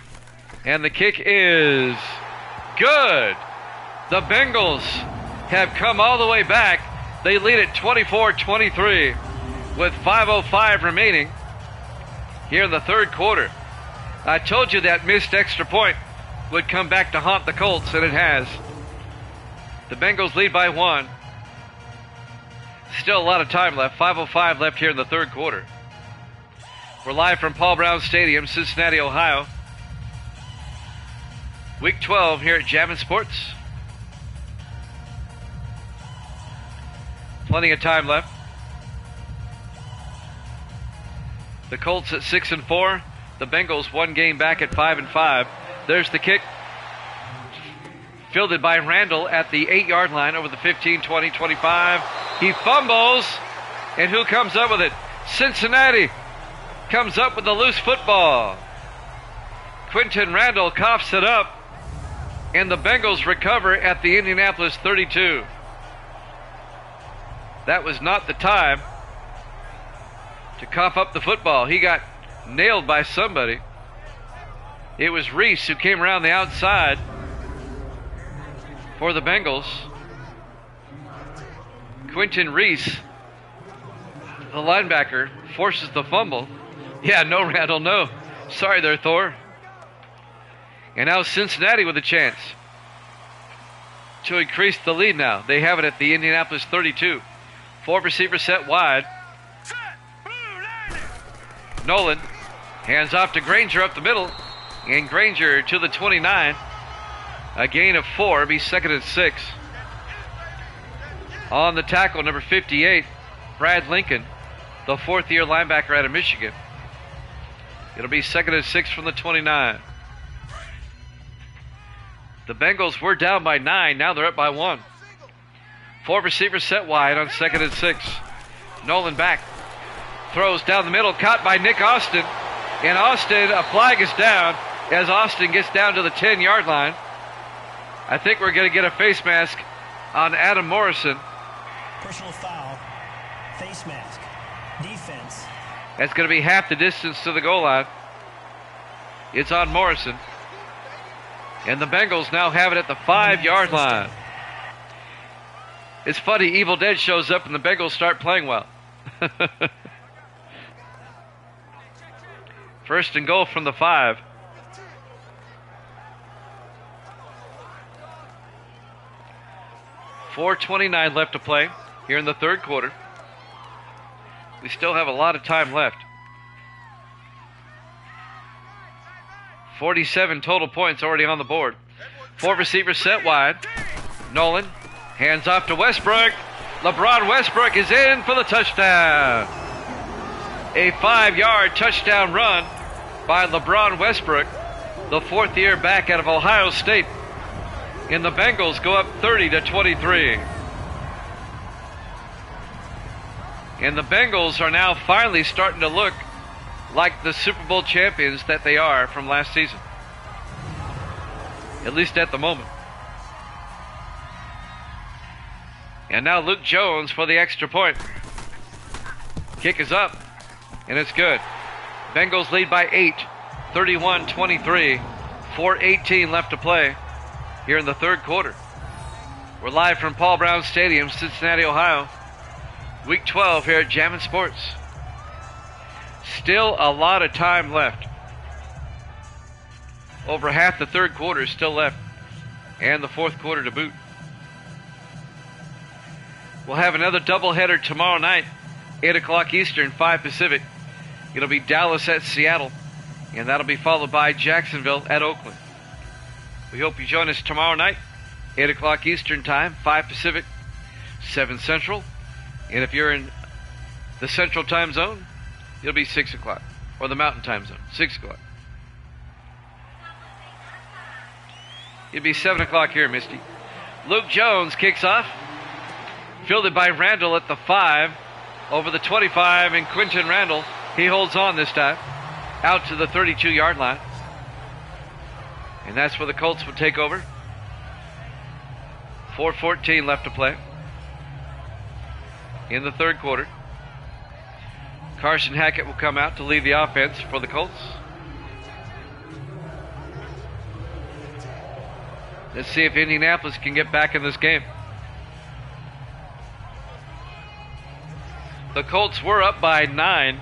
and the kick is good. The Bengals have come all the way back. They lead at 24-23 with 5:05 remaining here in the third quarter. I told you that missed extra point would come back to haunt the Colts, and it has. The Bengals lead by 1. Still a lot of time left. 5:05 left here in the third quarter. We're live from Paul Brown Stadium, Cincinnati, Ohio. Week 12 here at Jammin' Sports. Plenty of time left. The Colts at 6-4. The Bengals 1 game back at 5-5. There's the kick. Fielded by Randall at the 8-yard line over the 15, 20, 25. He fumbles. And who comes up with it? Cincinnati comes up with the loose football. Quentin Randall coughs it up. And the Bengals recover at the Indianapolis 32. That was not the time to cough up the football. He got nailed by somebody. It was Reese who came around the outside for the Bengals. Quentin Reese, the linebacker, forces the fumble. Yeah, no, Randall, no. Sorry there, Thor. And now Cincinnati with a chance to increase the lead now. They have it at the Indianapolis 32. 4 receivers set wide. Nolan hands off to Granger up the middle. And Granger to the 29. A gain of 4. Be 2nd and 6. On the tackle, number 58, Brad Lincoln, the 4th-year linebacker out of Michigan. It'll be 2nd and 6 from the 29. The Bengals were down by 9. Now they're up by 1. 4 receivers set wide on 2nd and 6. Nolan back. Throws down the middle. Caught by Nick Austin. And Austin, a flag is down as Austin gets down to the 10-yard line. I think we're going to get a face mask on Adam Morrison. Personal foul. Face mask. Defense. That's going to be half the distance to the goal line. It's on Morrison. And the Bengals now have it at the 5-yard line. It's funny, Evil Dead shows up and the Bengals start playing well. First and goal from the 5. .429 left to play here in the third quarter. We still have a lot of time left. 47 total points already on the board. 4 receivers set wide. Nolan hands off to Westbrook. LeBron Westbrook is in for the touchdown. A 5-yard touchdown run by LeBron Westbrook, the 4th-year back out of Ohio State. And the Bengals go up 30-23. And the Bengals are now finally starting to look like the Super Bowl champions that they are from last season. At least at the moment. And now Luke Jones for the extra point. Kick is up, and it's good. Bengals lead by 8, 31-23. 4:18 left to play here in the third quarter. We're live from Paul Brown Stadium, Cincinnati, Ohio. Week 12 here at Jammin' Sports. Still a lot of time left. Over half the third quarter is still left, and the fourth quarter to boot. We'll have another doubleheader tomorrow night, 8 o'clock Eastern, 5 Pacific. It'll be Dallas at Seattle, and that'll be followed by Jacksonville at Oakland. We hope you join us tomorrow night, 8 o'clock Eastern time, 5 Pacific, 7 Central. And if you're in the Central time zone, it'll be 6 o'clock, or the Mountain time zone, 6 o'clock. It'll be 7 o'clock here, Misty. Luke Jones kicks off. Fielded by Randall at the 5. Over the 25, and Quinton Randall, he holds on this time. Out to the 32-yard line. And that's where the Colts would take over. 4:14 left to play in the third quarter. Carson Hackett will come out to lead the offense for the Colts. Let's see if Indianapolis can get back in this game. The Colts were up by 9,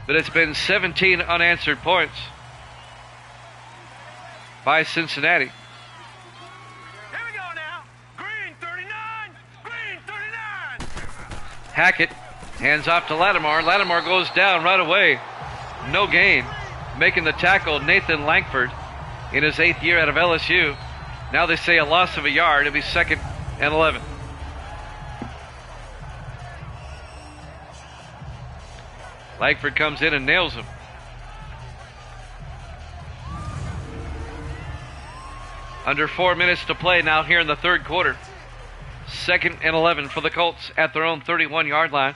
but it's been 17 unanswered points by Cincinnati. Here we go now. Green 39. Green 39. Hackett hands off to Lattimore. Lattimore goes down right away. No gain. Making the tackle, Nathan Langford, in his 8th year out of LSU. Now they say a loss of a yard. It'll be 2nd and 11. Langford comes in and nails him. Under 4 minutes to play now here in the third quarter. 2nd and 11 for the Colts at their own 31-yard line.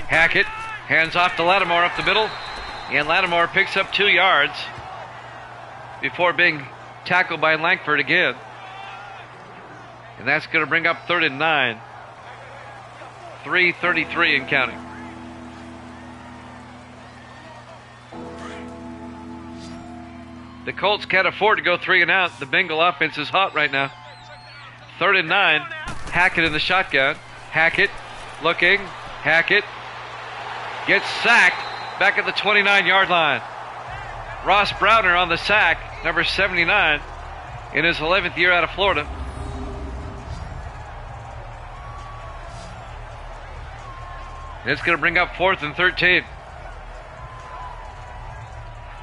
Hackett hands off to Lattimore up the middle, and Lattimore picks up 2 yards before being tackled by Langford again. And that's going to bring up 3rd and 9. 3:33 and counting. The Colts can't afford to go 3 and out. The Bengal offense is hot right now. 3rd and 9. Hackett in the shotgun. Hackett looking. Hackett gets sacked back at the 29-yard line. Ross Browner on the sack, number 79, in his 11th year out of Florida. And it's going to bring up 4th and 13.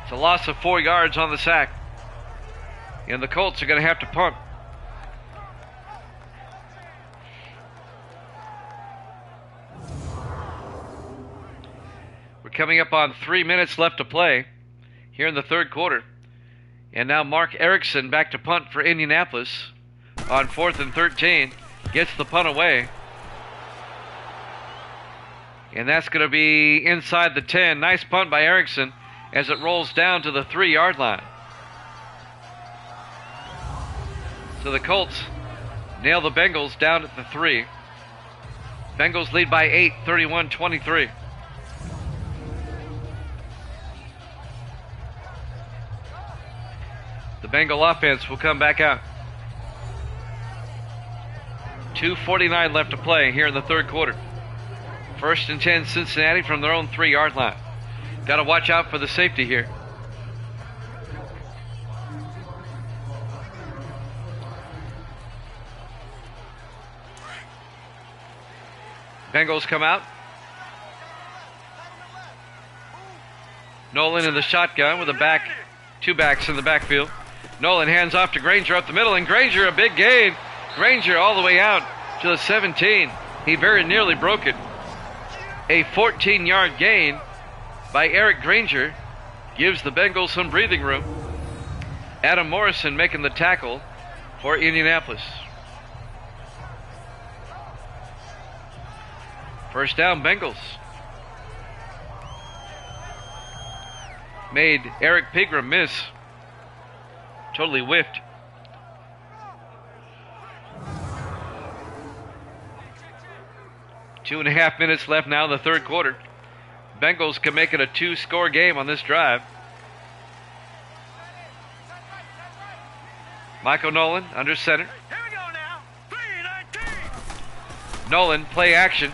It's a loss of 4 yards on the sack. And the Colts are going to have to punt. We're coming up on 3 minutes left to play here in the third quarter. And now Mark Erickson back to punt for Indianapolis on 4th and 13. Gets the punt away. And that's going to be inside the 10. Nice punt by Erickson as it rolls down to the 3-yard line. So the Colts nail the Bengals down at the 3. Bengals lead by 8, 31-23. The Bengal offense will come back out. 2:49 left to play here in the third quarter. 1st and 10 Cincinnati from their own 3-yard line. Got to watch out for the safety here. Bengals come out. Nolan in the shotgun with two backs in the backfield. Nolan hands off to Granger up the middle, and Granger a big gain. Granger all the way out to the 17. He very nearly broke it. A 14-yard gain by Eric Granger gives the Bengals some breathing room. Adam Morrison making the tackle for Indianapolis. First down, Bengals. Made Eric Pigram miss. Totally whiffed. Two and a half minutes left now in the third quarter. Bengals can make it a 2-score game on this drive. Michael Nolan under center. Here we go now. 3-19. Nolan, play action.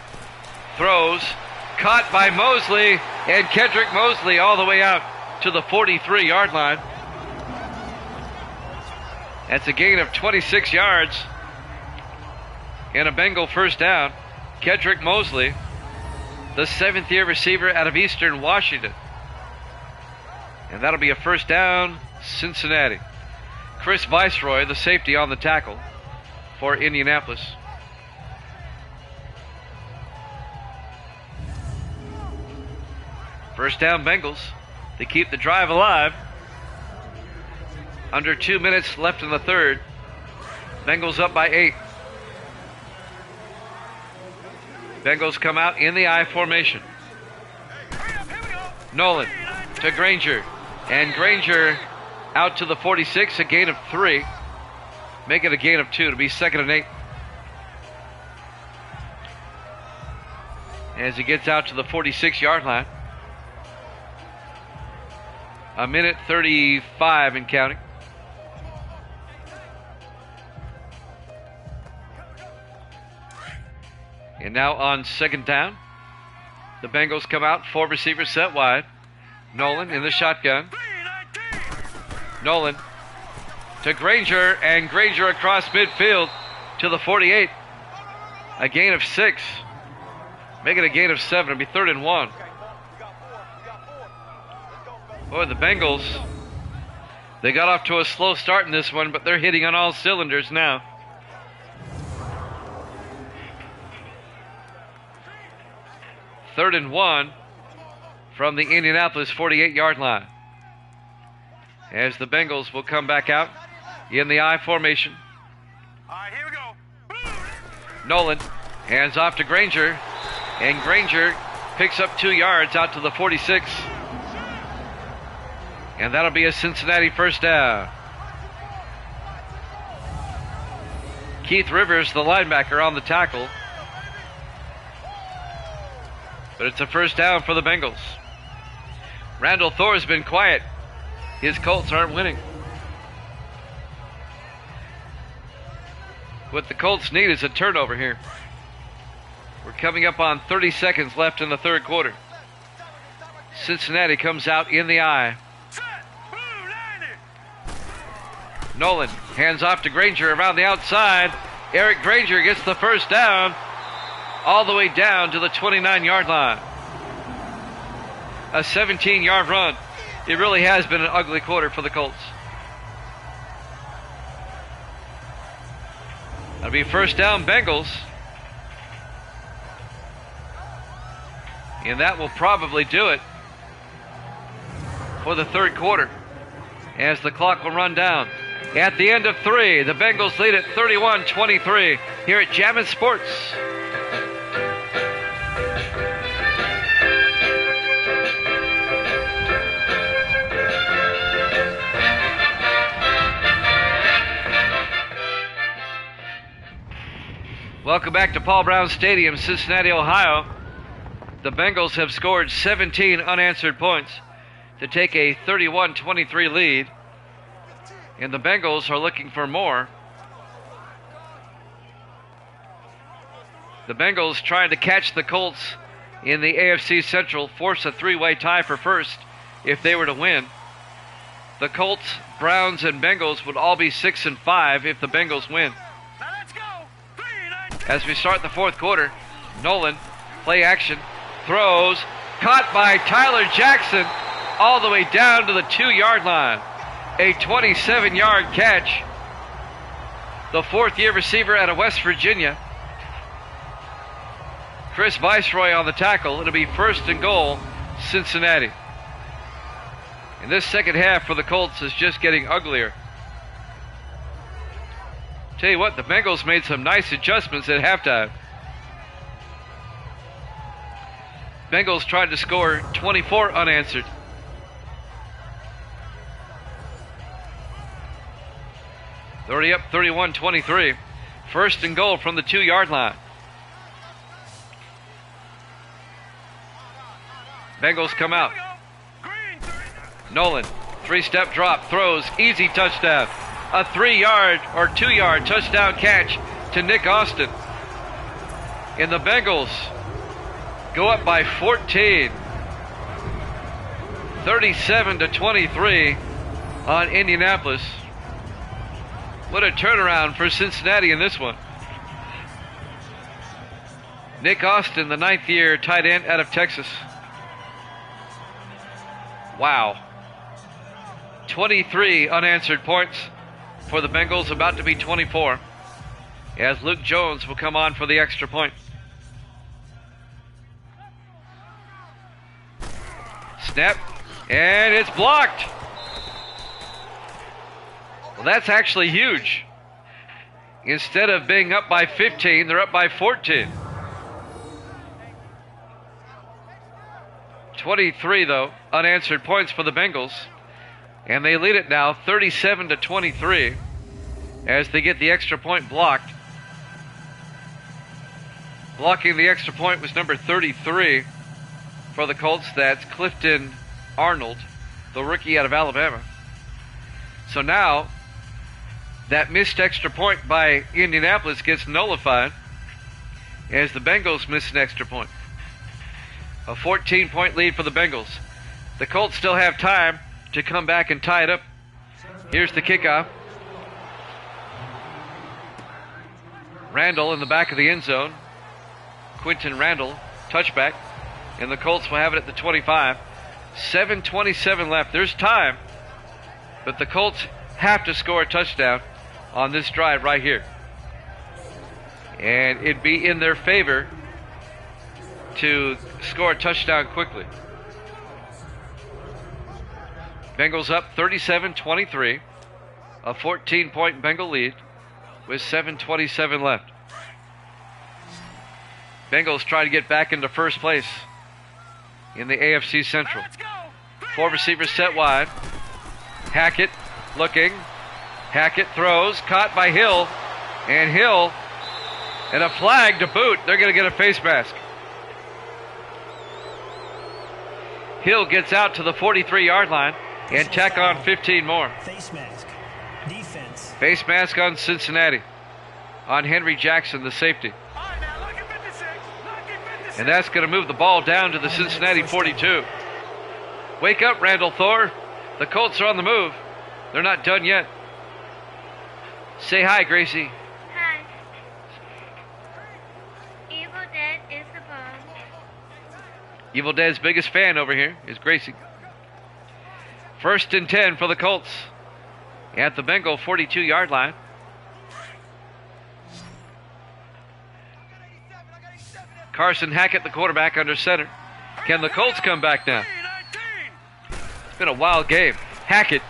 Throws. Caught by Mosley. And Kendrick Mosley all the way out to the 43-yard line. That's a gain of 26 yards. And a Bengal first down. Kendrick Mosley, the 7th-year receiver out of Eastern Washington. And that'll be a first down, Cincinnati. Chris Viceroy, the safety on the tackle for Indianapolis. First down, Bengals. They keep the drive alive. Under 2 minutes left in the third. Bengals up by 8. Bengals come out in the I formation. Nolan to Granger. And Granger out to the 46, a gain of 3. Make it a gain of 2 to be 2nd and 8. As he gets out to the 46-yard line. A minute 35 and counting. And now on second down, the Bengals come out, 4 receivers set wide. Nolan in the shotgun. Nolan to Granger, and Granger across midfield to the 48. A gain of 6. Make it a gain of 7. It'll be 3rd and 1. Boy, the Bengals, they got off to a slow start in this one, but they're hitting on all cylinders now. Third and 1 from the Indianapolis 48-yard line. As the Bengals will come back out in the I formation. All right, here we go. Nolan hands off to Granger, and Granger picks up 2 yards out to the 46. And that'll be a Cincinnati first down. Keith Rivers, the linebacker, on the tackle. But it's a first down for the Bengals. Randall Thor's been quiet. His Colts aren't winning. What the Colts need is a turnover here. We're coming up on 30 seconds left in the third quarter. Cincinnati comes out in the I. Nolan hands off to Granger around the outside. Eric Granger gets the first down all the way down to the 29-yard line. A 17-yard run. It really has been an ugly quarter for the Colts. That'll be first down, Bengals. And that will probably do it. for the third quarter as the clock will run down. At the end of 3, the Bengals lead at 31-23 here at Jammin' Sports. Welcome back to Paul Brown Stadium, Cincinnati, Ohio. The Bengals have scored 17 unanswered points to take a 31-23 lead. And the Bengals are looking for more. The Bengals trying to catch the Colts in the AFC Central, force a three-way tie for first if they were to win. The Colts, Browns, and Bengals would all be 6-5 if the Bengals win. Now let's go. 3-19. As we start the fourth quarter, Nolan, play action, throws, caught by Tyler Jackson all the way down to the 2-yard line. A 27-yard catch. The fourth-year receiver out of West Virginia. Chris Viceroy on the tackle. It'll be first and goal, Cincinnati. And this second half for the Colts is just getting uglier. Tell you what, the Bengals made some nice adjustments at halftime. Bengals tried to score 24 unanswered. They're already up 31-23. First and goal from the 2-yard line. Bengals come out. Green. Nolan, 3-step drop, throws, easy touchdown. A 3-yard or 2-yard touchdown catch to Nick Austin. And the Bengals go up by 14. 37-23 on Indianapolis. What a turnaround for Cincinnati in this one. Nick Austin, the 9th-year tight end out of Texas. Wow. 23 unanswered points for the Bengals, about to be 24, as Luke Jones will come on for the extra point. Snap, and it's blocked. Well, that's actually huge. Instead of being up by 15, they're up by 14. 23, though, unanswered points for the Bengals. And they lead it now 37-23 as they get the extra point blocked. Blocking the extra point was number 33 for the Colts. That's Clifton Arnold, the rookie out of Alabama. So now that missed extra point by Indianapolis gets nullified as the Bengals miss an extra point. A 14-point lead for the Bengals. The Colts still have time to come back and tie it up. Here's the kickoff. Randall in the back of the end zone. Quinton Randall, touchback. And the Colts will have it at the 25. 7:27 left. There's time. But the Colts have to score a touchdown on this drive right here. And it'd be in their favor to score a touchdown quickly. Bengals up 37-23. A 14-point Bengal lead with 7:27 left. Bengals try to get back into first place in the AFC Central. Let's go. 4 receivers set wide. Hackett looking. Hackett throws, caught by Hill. And Hill, and a flag to boot. They're going to get a face mask. Hill gets out to the 43-yard line and tack on 15 more. Face mask. Defense. Face mask on Cincinnati. On Henry Jackson, the safety. All right, now look at 56. Look at 56. And that's going to move the ball down to the Cincinnati 42. Wake up, Randall Thor. The Colts are on the move. They're not done yet. Say hi, Gracie. Hi. Evil Dead is the bomb. Evil Dead's biggest fan over here is Gracie. First and 10 for the Colts at the Bengal 42-yard line. Carson Hackett, the quarterback, under center. Can the Colts come back now? 3-19. Been a wild game. Hackett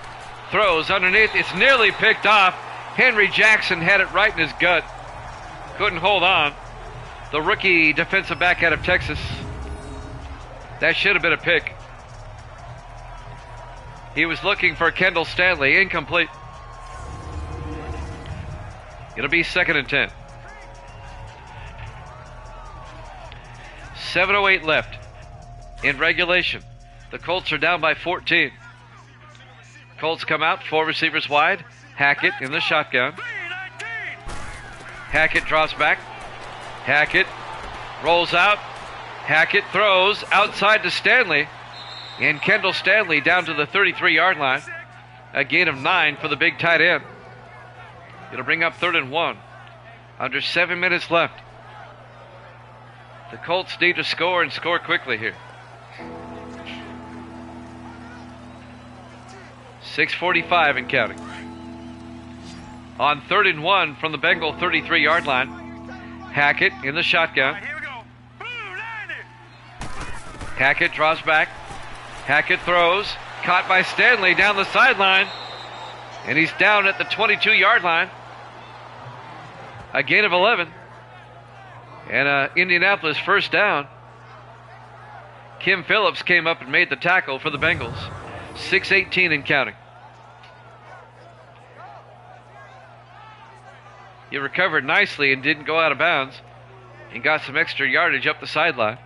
throws underneath. It's nearly picked off. Henry Jackson had it right in his gut. Couldn't hold on. The rookie defensive back out of Texas. That should have been a pick. He was looking for Kendall Stanley. Incomplete. It'll be 2nd and 10. 7:08 left in regulation. The Colts are down by 14. Colts come out, 4 receivers wide. Hackett in the shotgun. Hackett drops back. Hackett rolls out. Hackett throws outside to Stanley. And Kendall Stanley down to the 33-yard line. A gain of 9 for the big tight end. It'll bring up 3rd and 1. Under 7 minutes left. The Colts need to score and score quickly here. 6:45 and counting. On 3rd and 1 from the Bengal 33-yard line. Hackett in the shotgun. Here we go. Blue line. Hackett draws back. Hackett throws. Caught by Stanley down the sideline. And he's down at the 22-yard line. A gain of 11. And Indianapolis first down. Kim Phillips came up and made the tackle for the Bengals. 6:18 and counting. He recovered nicely and didn't go out of bounds. And got some extra yardage up the sideline.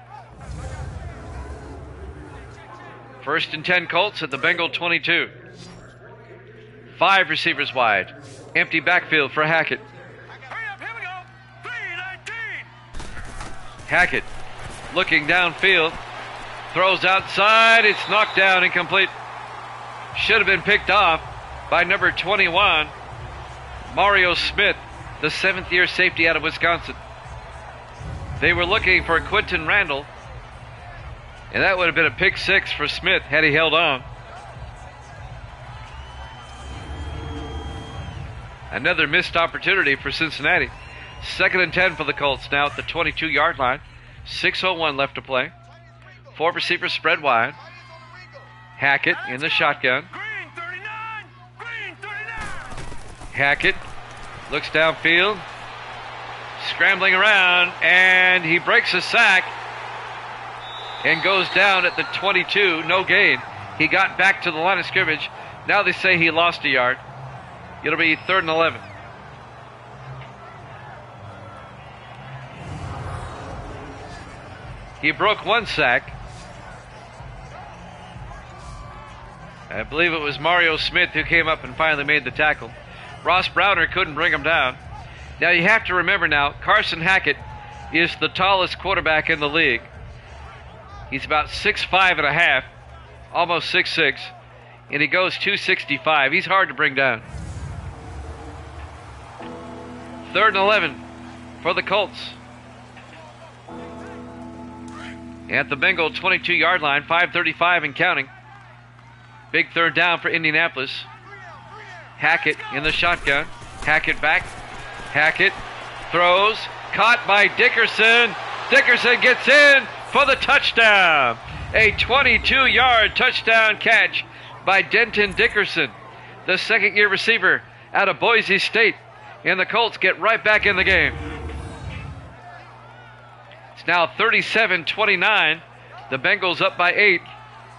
1st and 10 Colts at the Bengal 22. 5 receivers wide. Empty backfield for Hackett. Hurry up, here we go. 3:19. Hackett looking downfield. Throws outside. It's knocked down, incomplete. Should have been picked off by number 21, Mario Smith, the 7th-year safety out of Wisconsin. They were looking for Quentin Randall, and that would have been a pick 6 for Smith had he held on. Another missed opportunity for Cincinnati. 2nd and 10 for the Colts now at the 22-yard line. 6:01 left to play. 4 receivers spread wide. Hackett in the shotgun. Green 39. Green 39. Hackett looks downfield. Scrambling around, and he breaks a sack and goes down at the 22. No gain. He got back to the line of scrimmage. Now they say he lost a yard. It'll be 3rd and 11. He broke 1 sack. I believe it was Mario Smith who came up and finally made the tackle. Ross Browner couldn't bring him down. Now you have to remember now, Carson Hackett is the tallest quarterback in the league. He's about 6'5 and a half, almost 6'6, and he goes 265. He's hard to bring down. 3rd and 11 for the Colts. At the Bengal 22-yard line, 5:35 and counting. Big 3rd down for Indianapolis. Hackett in the shotgun. Hackett back. Hackett throws. Caught by Dickerson. Dickerson gets in for the touchdown. A 22-yard touchdown catch by Denton Dickerson, the 2nd-year receiver out of Boise State. And the Colts get right back in the game. It's now 37-29. The Bengals up by 8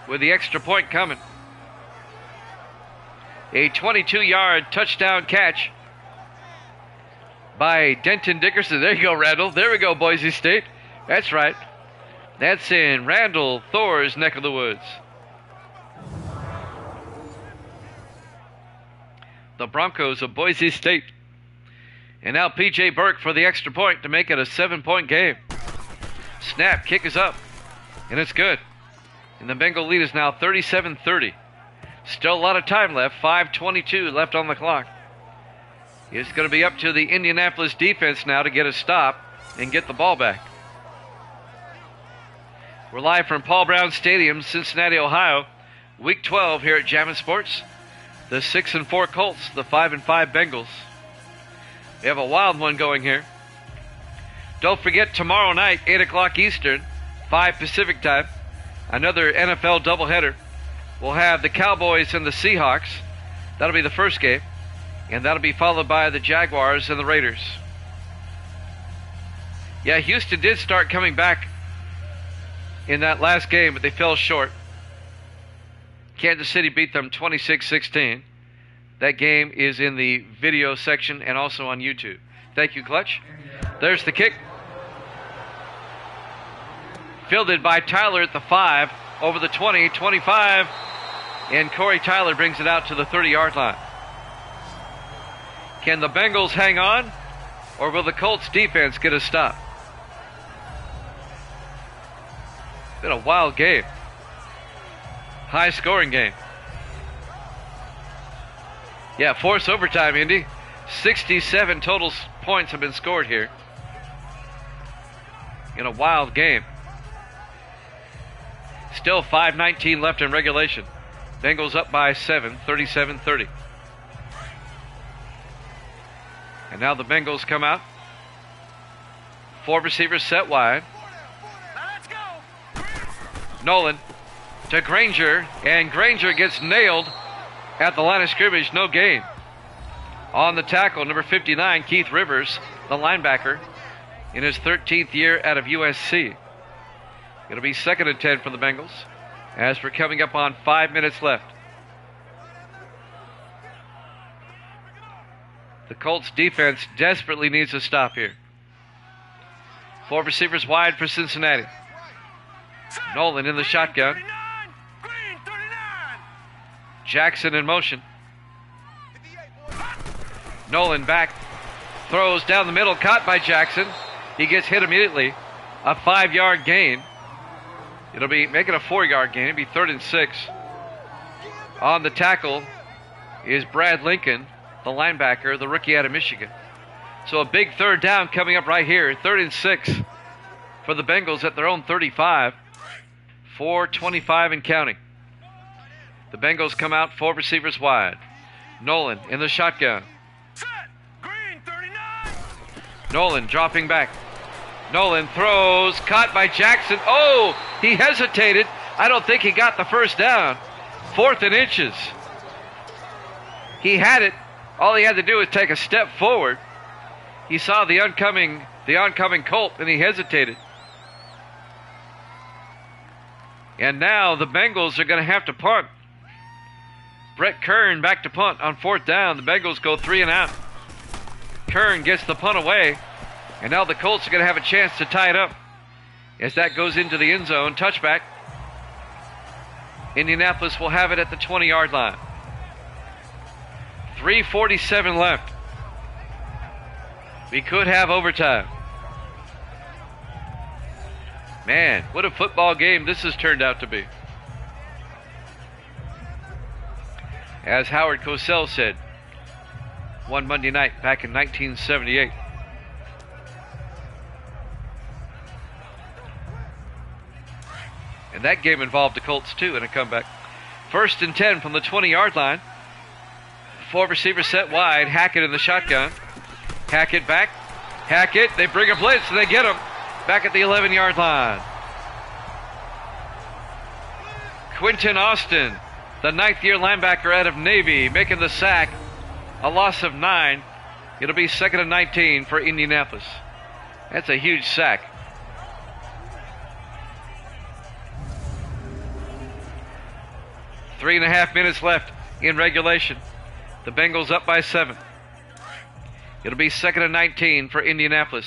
with the extra point coming. A 22-yard touchdown catch by Denton Dickerson. There you go, Randall. There we go, Boise State. That's right. That's in Randall Thor's neck of the woods. The Broncos of Boise State. And now P.J. Burke for the extra point to make it a 7-point game. Snap, kick is up, and it's good. And the Bengal lead is now 37-30. Still a lot of time left, 5:22 left on the clock. It's going to be up to the Indianapolis defense now to get a stop and get the ball back. We're live from Paul Brown Stadium, Cincinnati, Ohio. Week 12 here at Jammin' Sports. The 6-4 Colts, the 5-5 Bengals. We have a wild one going here. Don't forget tomorrow night, 8 o'clock Eastern, 5 Pacific time, another NFL doubleheader. we'll have the Cowboys and the Seahawks. That'll be the first game. And that'll be followed by the Jaguars and the Raiders. Yeah, Houston did start coming back in that last game, but they fell short. Kansas City beat them 26-16. That game is in the video section and also on YouTube. Thank you, Clutch. There's the kick. Fielded by Tyler at the 5, over the 20, 25, and Corey Tyler brings it out to the 30-yard line. Can the Bengals hang on, or will the Colts defense get a stop? It's been a wild game. High-scoring game. Yeah, force overtime, Indy. 67 total points have been scored here in a wild game. Still 5:19 left in regulation. Bengals up by 7, 37-30. And now the Bengals come out. 4 receivers set wide. Now let's go. Nolan to Granger, and Granger gets nailed at the line of scrimmage, no gain. On the tackle, number 59, Keith Rivers, the linebacker, in his 13th year out of USC. It'll be 2nd and 10 for the Bengals as we're coming up on 5 minutes left. The Colts defense desperately needs a stop here. 4 receivers wide for Cincinnati. Nolan in the shotgun. 39, green 39. Jackson in motion. Nolan back. Throws down the middle, caught by Jackson. He gets hit immediately. A 5-yard gain. It'll be making a 4-yard gain. It'll be 3rd and 6. On the tackle is Brad Lincoln, the linebacker, the rookie out of Michigan. So a big 3rd down coming up right here. 3rd and 6 for the Bengals at their own 35. 4:25 and counting. The Bengals come out 4 receivers wide. Nolan in the shotgun. Set, green 39. Nolan dropping back. Nolan throws, caught by Jackson. Oh, he hesitated. I don't think he got the first down. 4th and inches. He had it. All he had to do was take a step forward. He saw the oncoming Colt, and he hesitated. And now the Bengals are going to have to punt. Brett Kern back to punt on 4th down. The Bengals go 3 and out. Kern gets the punt away. And now the Colts are going to have a chance to tie it up as that goes into the end zone. Touchback. Indianapolis will have it at the 20-yard line. 3:47 left. We could have overtime. Man, what a football game this has turned out to be. As Howard Cosell said one Monday night back in 1978. And that game involved the Colts too in a comeback. 1st and 10 from the 20-yard line. 4 receivers set wide. Hackett in the shotgun. Hackett back. Hackett, they bring a blitz and they get him back at the 11-yard line. Quentin Austin, the 9th-year linebacker out of Navy, making the sack. A loss of 9. It'll be 2nd and 19 for Indianapolis. That's a huge sack. Three and a half minutes left in regulation. The Bengals up by 7. It'll be 2nd and 19 for Indianapolis.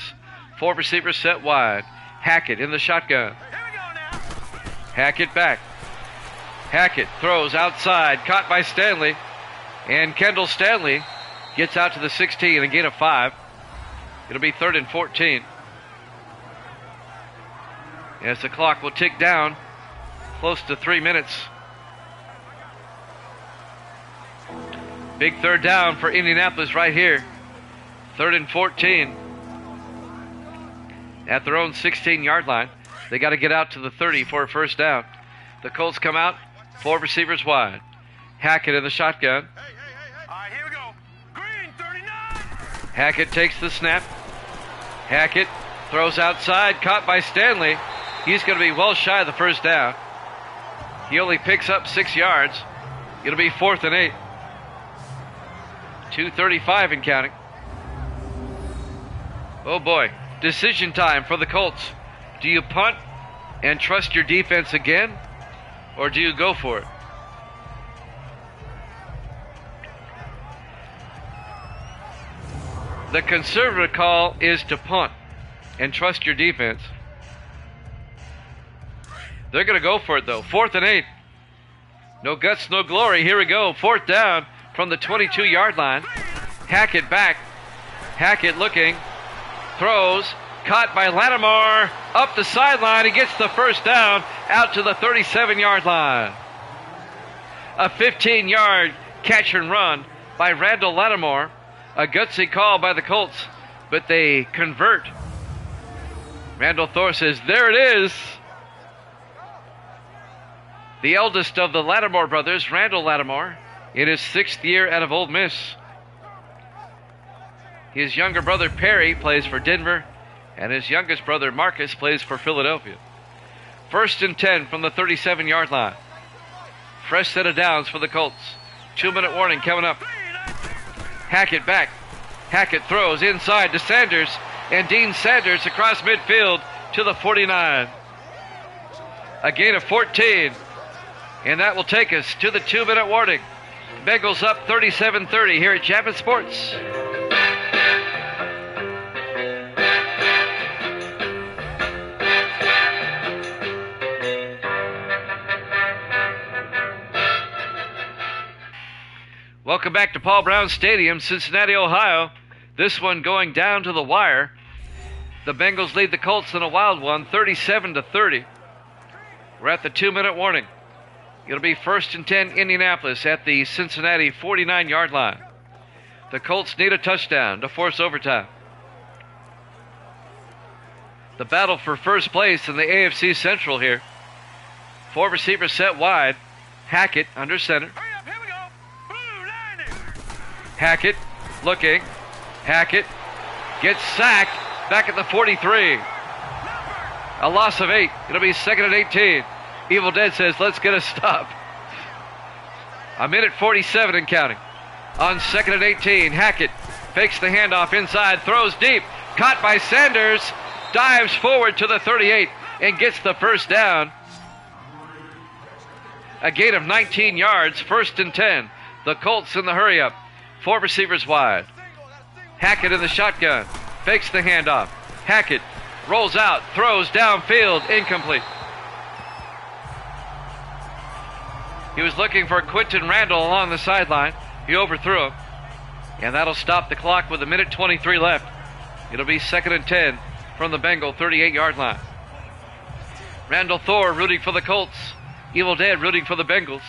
4 receivers set wide. Hackett in the shotgun. Here we go now. Hackett back. Hackett throws outside, caught by Stanley. And Kendall Stanley gets out to the 16, a gain of 5. It'll be 3rd and 14. As the clock will tick down, close to 3 minutes. Big 3rd down for Indianapolis right here. 3rd and 14. At their own 16-yard line. They got to get out to the 30 for a 1st down. The Colts come out, 4 receivers wide. Hackett in the shotgun. All right, here we go. Green 39. Hackett takes the snap. Hackett throws outside, caught by Stanley. He's going to be well shy of the 1st down. He only picks up 6 yards. It'll be 4th and 8. 2:35 and counting. Oh boy. Decision time for the Colts. Do you punt and trust your defense again, or do you go for it? The conservative call is to punt and trust your defense. They're going to go for it, though. 4th and 8. No guts, no glory. Here we go. 4th down from the 22-yard line. Hackett back. Hackett looking. Throws. Caught by Lattimore. Up the sideline. He gets the first down out to the 37-yard line. A 15-yard catch and run by Randall Lattimore. A gutsy call by the Colts, but they convert. Randall Thor says, there it is. The eldest of the Lattimore brothers, Randall Lattimore, in his 6th year out of Ole Miss. His younger brother Perry plays for Denver, and his youngest brother Marcus plays for Philadelphia. 1st and 10 from the 37-yard line. Fresh set of downs for the Colts. 2-minute warning coming up. Hackett back. Hackett throws inside to Sanders, and Dean Sanders across midfield to the 49. A gain of 14, and that will take us to the 2-minute warning. Bengals up 37-30 here at Chapman Sports. Welcome back to Paul Brown Stadium, Cincinnati, Ohio. This one going down to the wire. The Bengals lead the Colts in a wild one, 37-30. We're at the 2-minute warning. It'll be 1st and 10 Indianapolis at the Cincinnati 49-yard line. The Colts need a touchdown to force overtime. The battle for first place in the AFC Central here. 4 receivers set wide. Hackett under center. Hurry up, here we go. Blue line it. Hackett looking. Hackett gets sacked back at the 43. A loss of 8. It'll be 2nd and 18. Evil Dead says, let's get a stop. A minute 47 and counting. On 2nd and 18, Hackett fakes the handoff inside, throws deep, caught by Sanders, dives forward to the 38 and gets the first down. A gain of 19 yards, 1st and 10. The Colts in the hurry up. 4 receivers wide. Hackett in the shotgun, fakes the handoff. Hackett rolls out, throws downfield, incomplete. He was looking for Quinton Randall along the sideline. He overthrew him. And that'll stop the clock with a minute 23 left. It'll be 2nd and 10 from the Bengal 38-yard line. Randall Thor rooting for the Colts. Evil Dead rooting for the Bengals.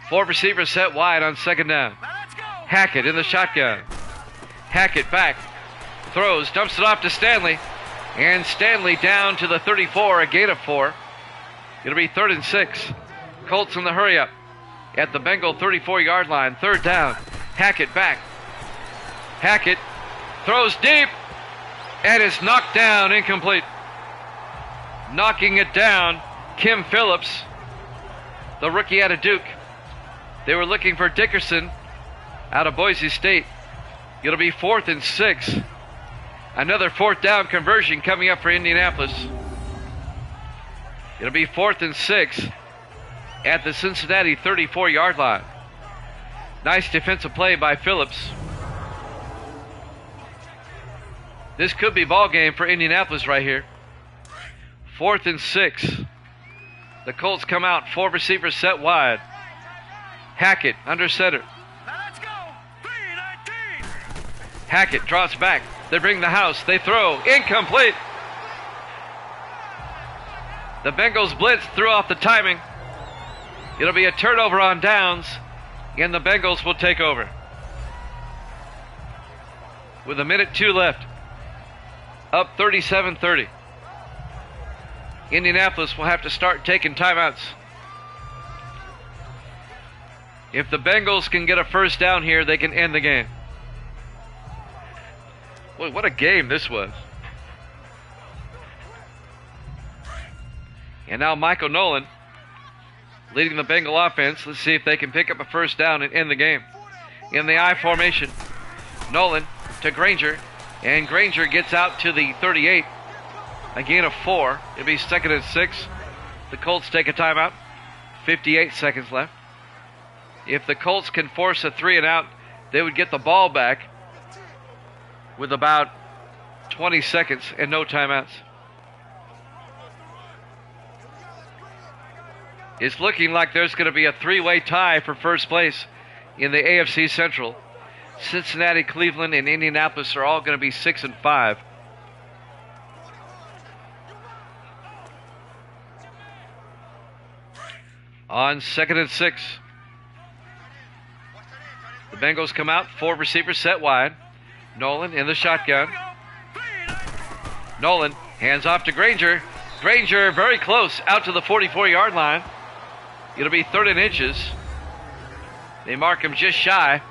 4 receivers set wide on 2nd down. Hackett in the shotgun. Hackett back. Throws, dumps it off to Stanley. And Stanley down to the 34, a gain of 4. It'll be 3rd and 6. Colts in the hurry up at the Bengal 34-yard line. 3rd down. Hackett back. Hackett throws deep and is knocked down, incomplete. Knocking it down, Kim Phillips, the rookie out of Duke. They were looking for Dickerson out of Boise State. It'll be 4th and 6. Another 4th down conversion coming up for Indianapolis. It'll be 4th and 6 at the Cincinnati 34-yard line. Nice defensive play by Phillips. This could be ball game for Indianapolis right here. 4th and 6. The Colts come out, 4 receivers set wide. Hackett under center. Now let's go. 3-19. Hackett drops back. They bring the house. They throw. Incomplete. The Bengals blitz threw off the timing. It'll be a turnover on downs, and the Bengals will take over. With a minute 2 left. Up 37-30. Indianapolis will have to start taking timeouts. If the Bengals can get a first down here, they can end the game. Boy, what a game this was. And now Michael Nolan leading the Bengal offense. Let's see if they can pick up a first down and end the game. In the I formation, Nolan to Granger, and Granger gets out to the 38. A gain of 4. It'll be 2nd and 6. The Colts take a timeout. 58 seconds left. If the Colts can force a 3 and out, they would get the ball back with about 20 seconds and no timeouts. It's looking like there's going to be a 3-way tie for first place in the AFC Central. Cincinnati, Cleveland, and Indianapolis are all going to be 6 and 5. On 2nd and 6. The Bengals come out, 4 receivers set wide. Nolan in the shotgun. Nolan hands off to Granger. Granger very close, out to the 44-yard line. It'll be 3rd and inches. They mark him just shy.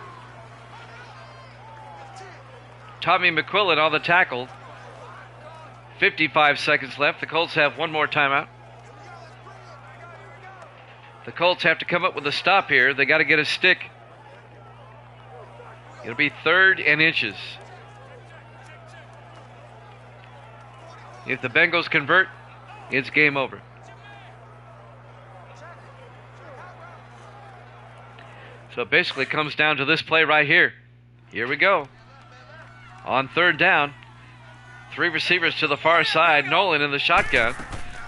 Tommy McQuillan on the tackle. 55 seconds left. The Colts have one more timeout. The Colts have to come up with a stop here. They got to get a stick. It'll be 3rd and inches. If the Bengals convert, it's game over. So it basically comes down to this play right here. Here we go. On 3rd down, 3 receivers to the far side. Nolan in the shotgun.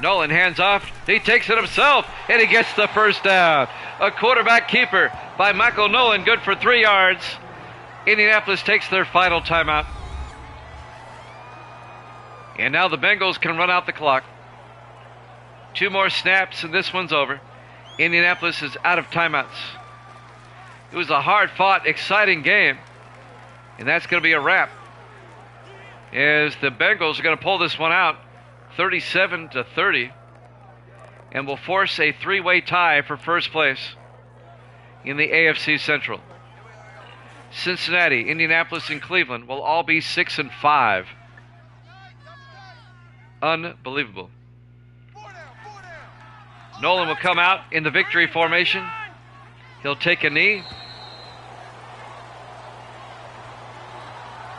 Nolan hands off. He takes it himself, and he gets the first down. A quarterback keeper by Michael Nolan, good for 3 yards. Indianapolis takes their final timeout. And now the Bengals can run out the clock. 2 more snaps, and this one's over. Indianapolis is out of timeouts. It was a hard-fought, exciting game, and that's going to be a wrap, as the Bengals are going to pull this one out 37-30 and will force a 3-way tie for first place in the AFC Central. Cincinnati, Indianapolis, and Cleveland will all be 6 and 5. Unbelievable. Nolan will come out in the victory formation. He'll take a knee.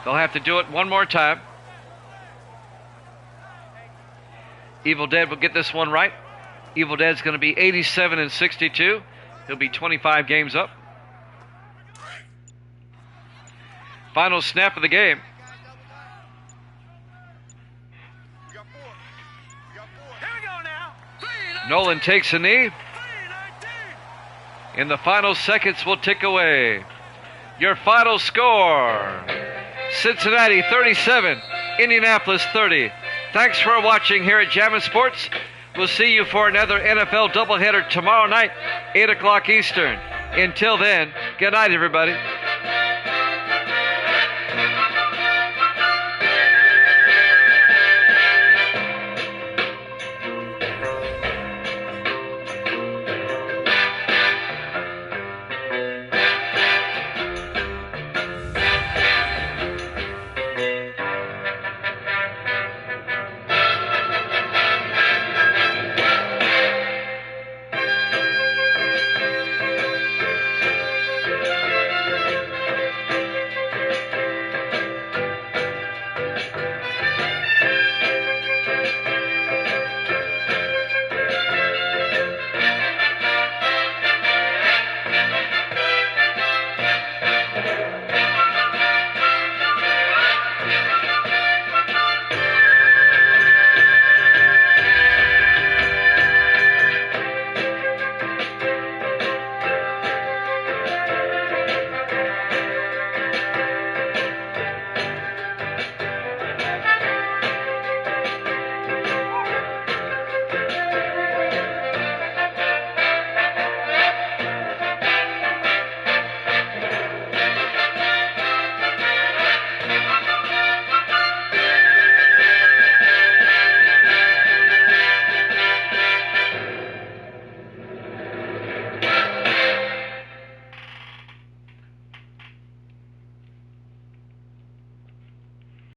They'll have to do it one more time. Evil Dead will get this one right. Evil Dead's going to be 87 and 62. He'll be 25 games up. Final snap of the game. Nolan takes a knee. And the final seconds will tick away. Your final score: Cincinnati 37, Indianapolis 30. Thanks for watching here at Jammin' Sports. We'll see you for another NFL doubleheader tomorrow night, 8 o'clock Eastern. Until then, good night, everybody.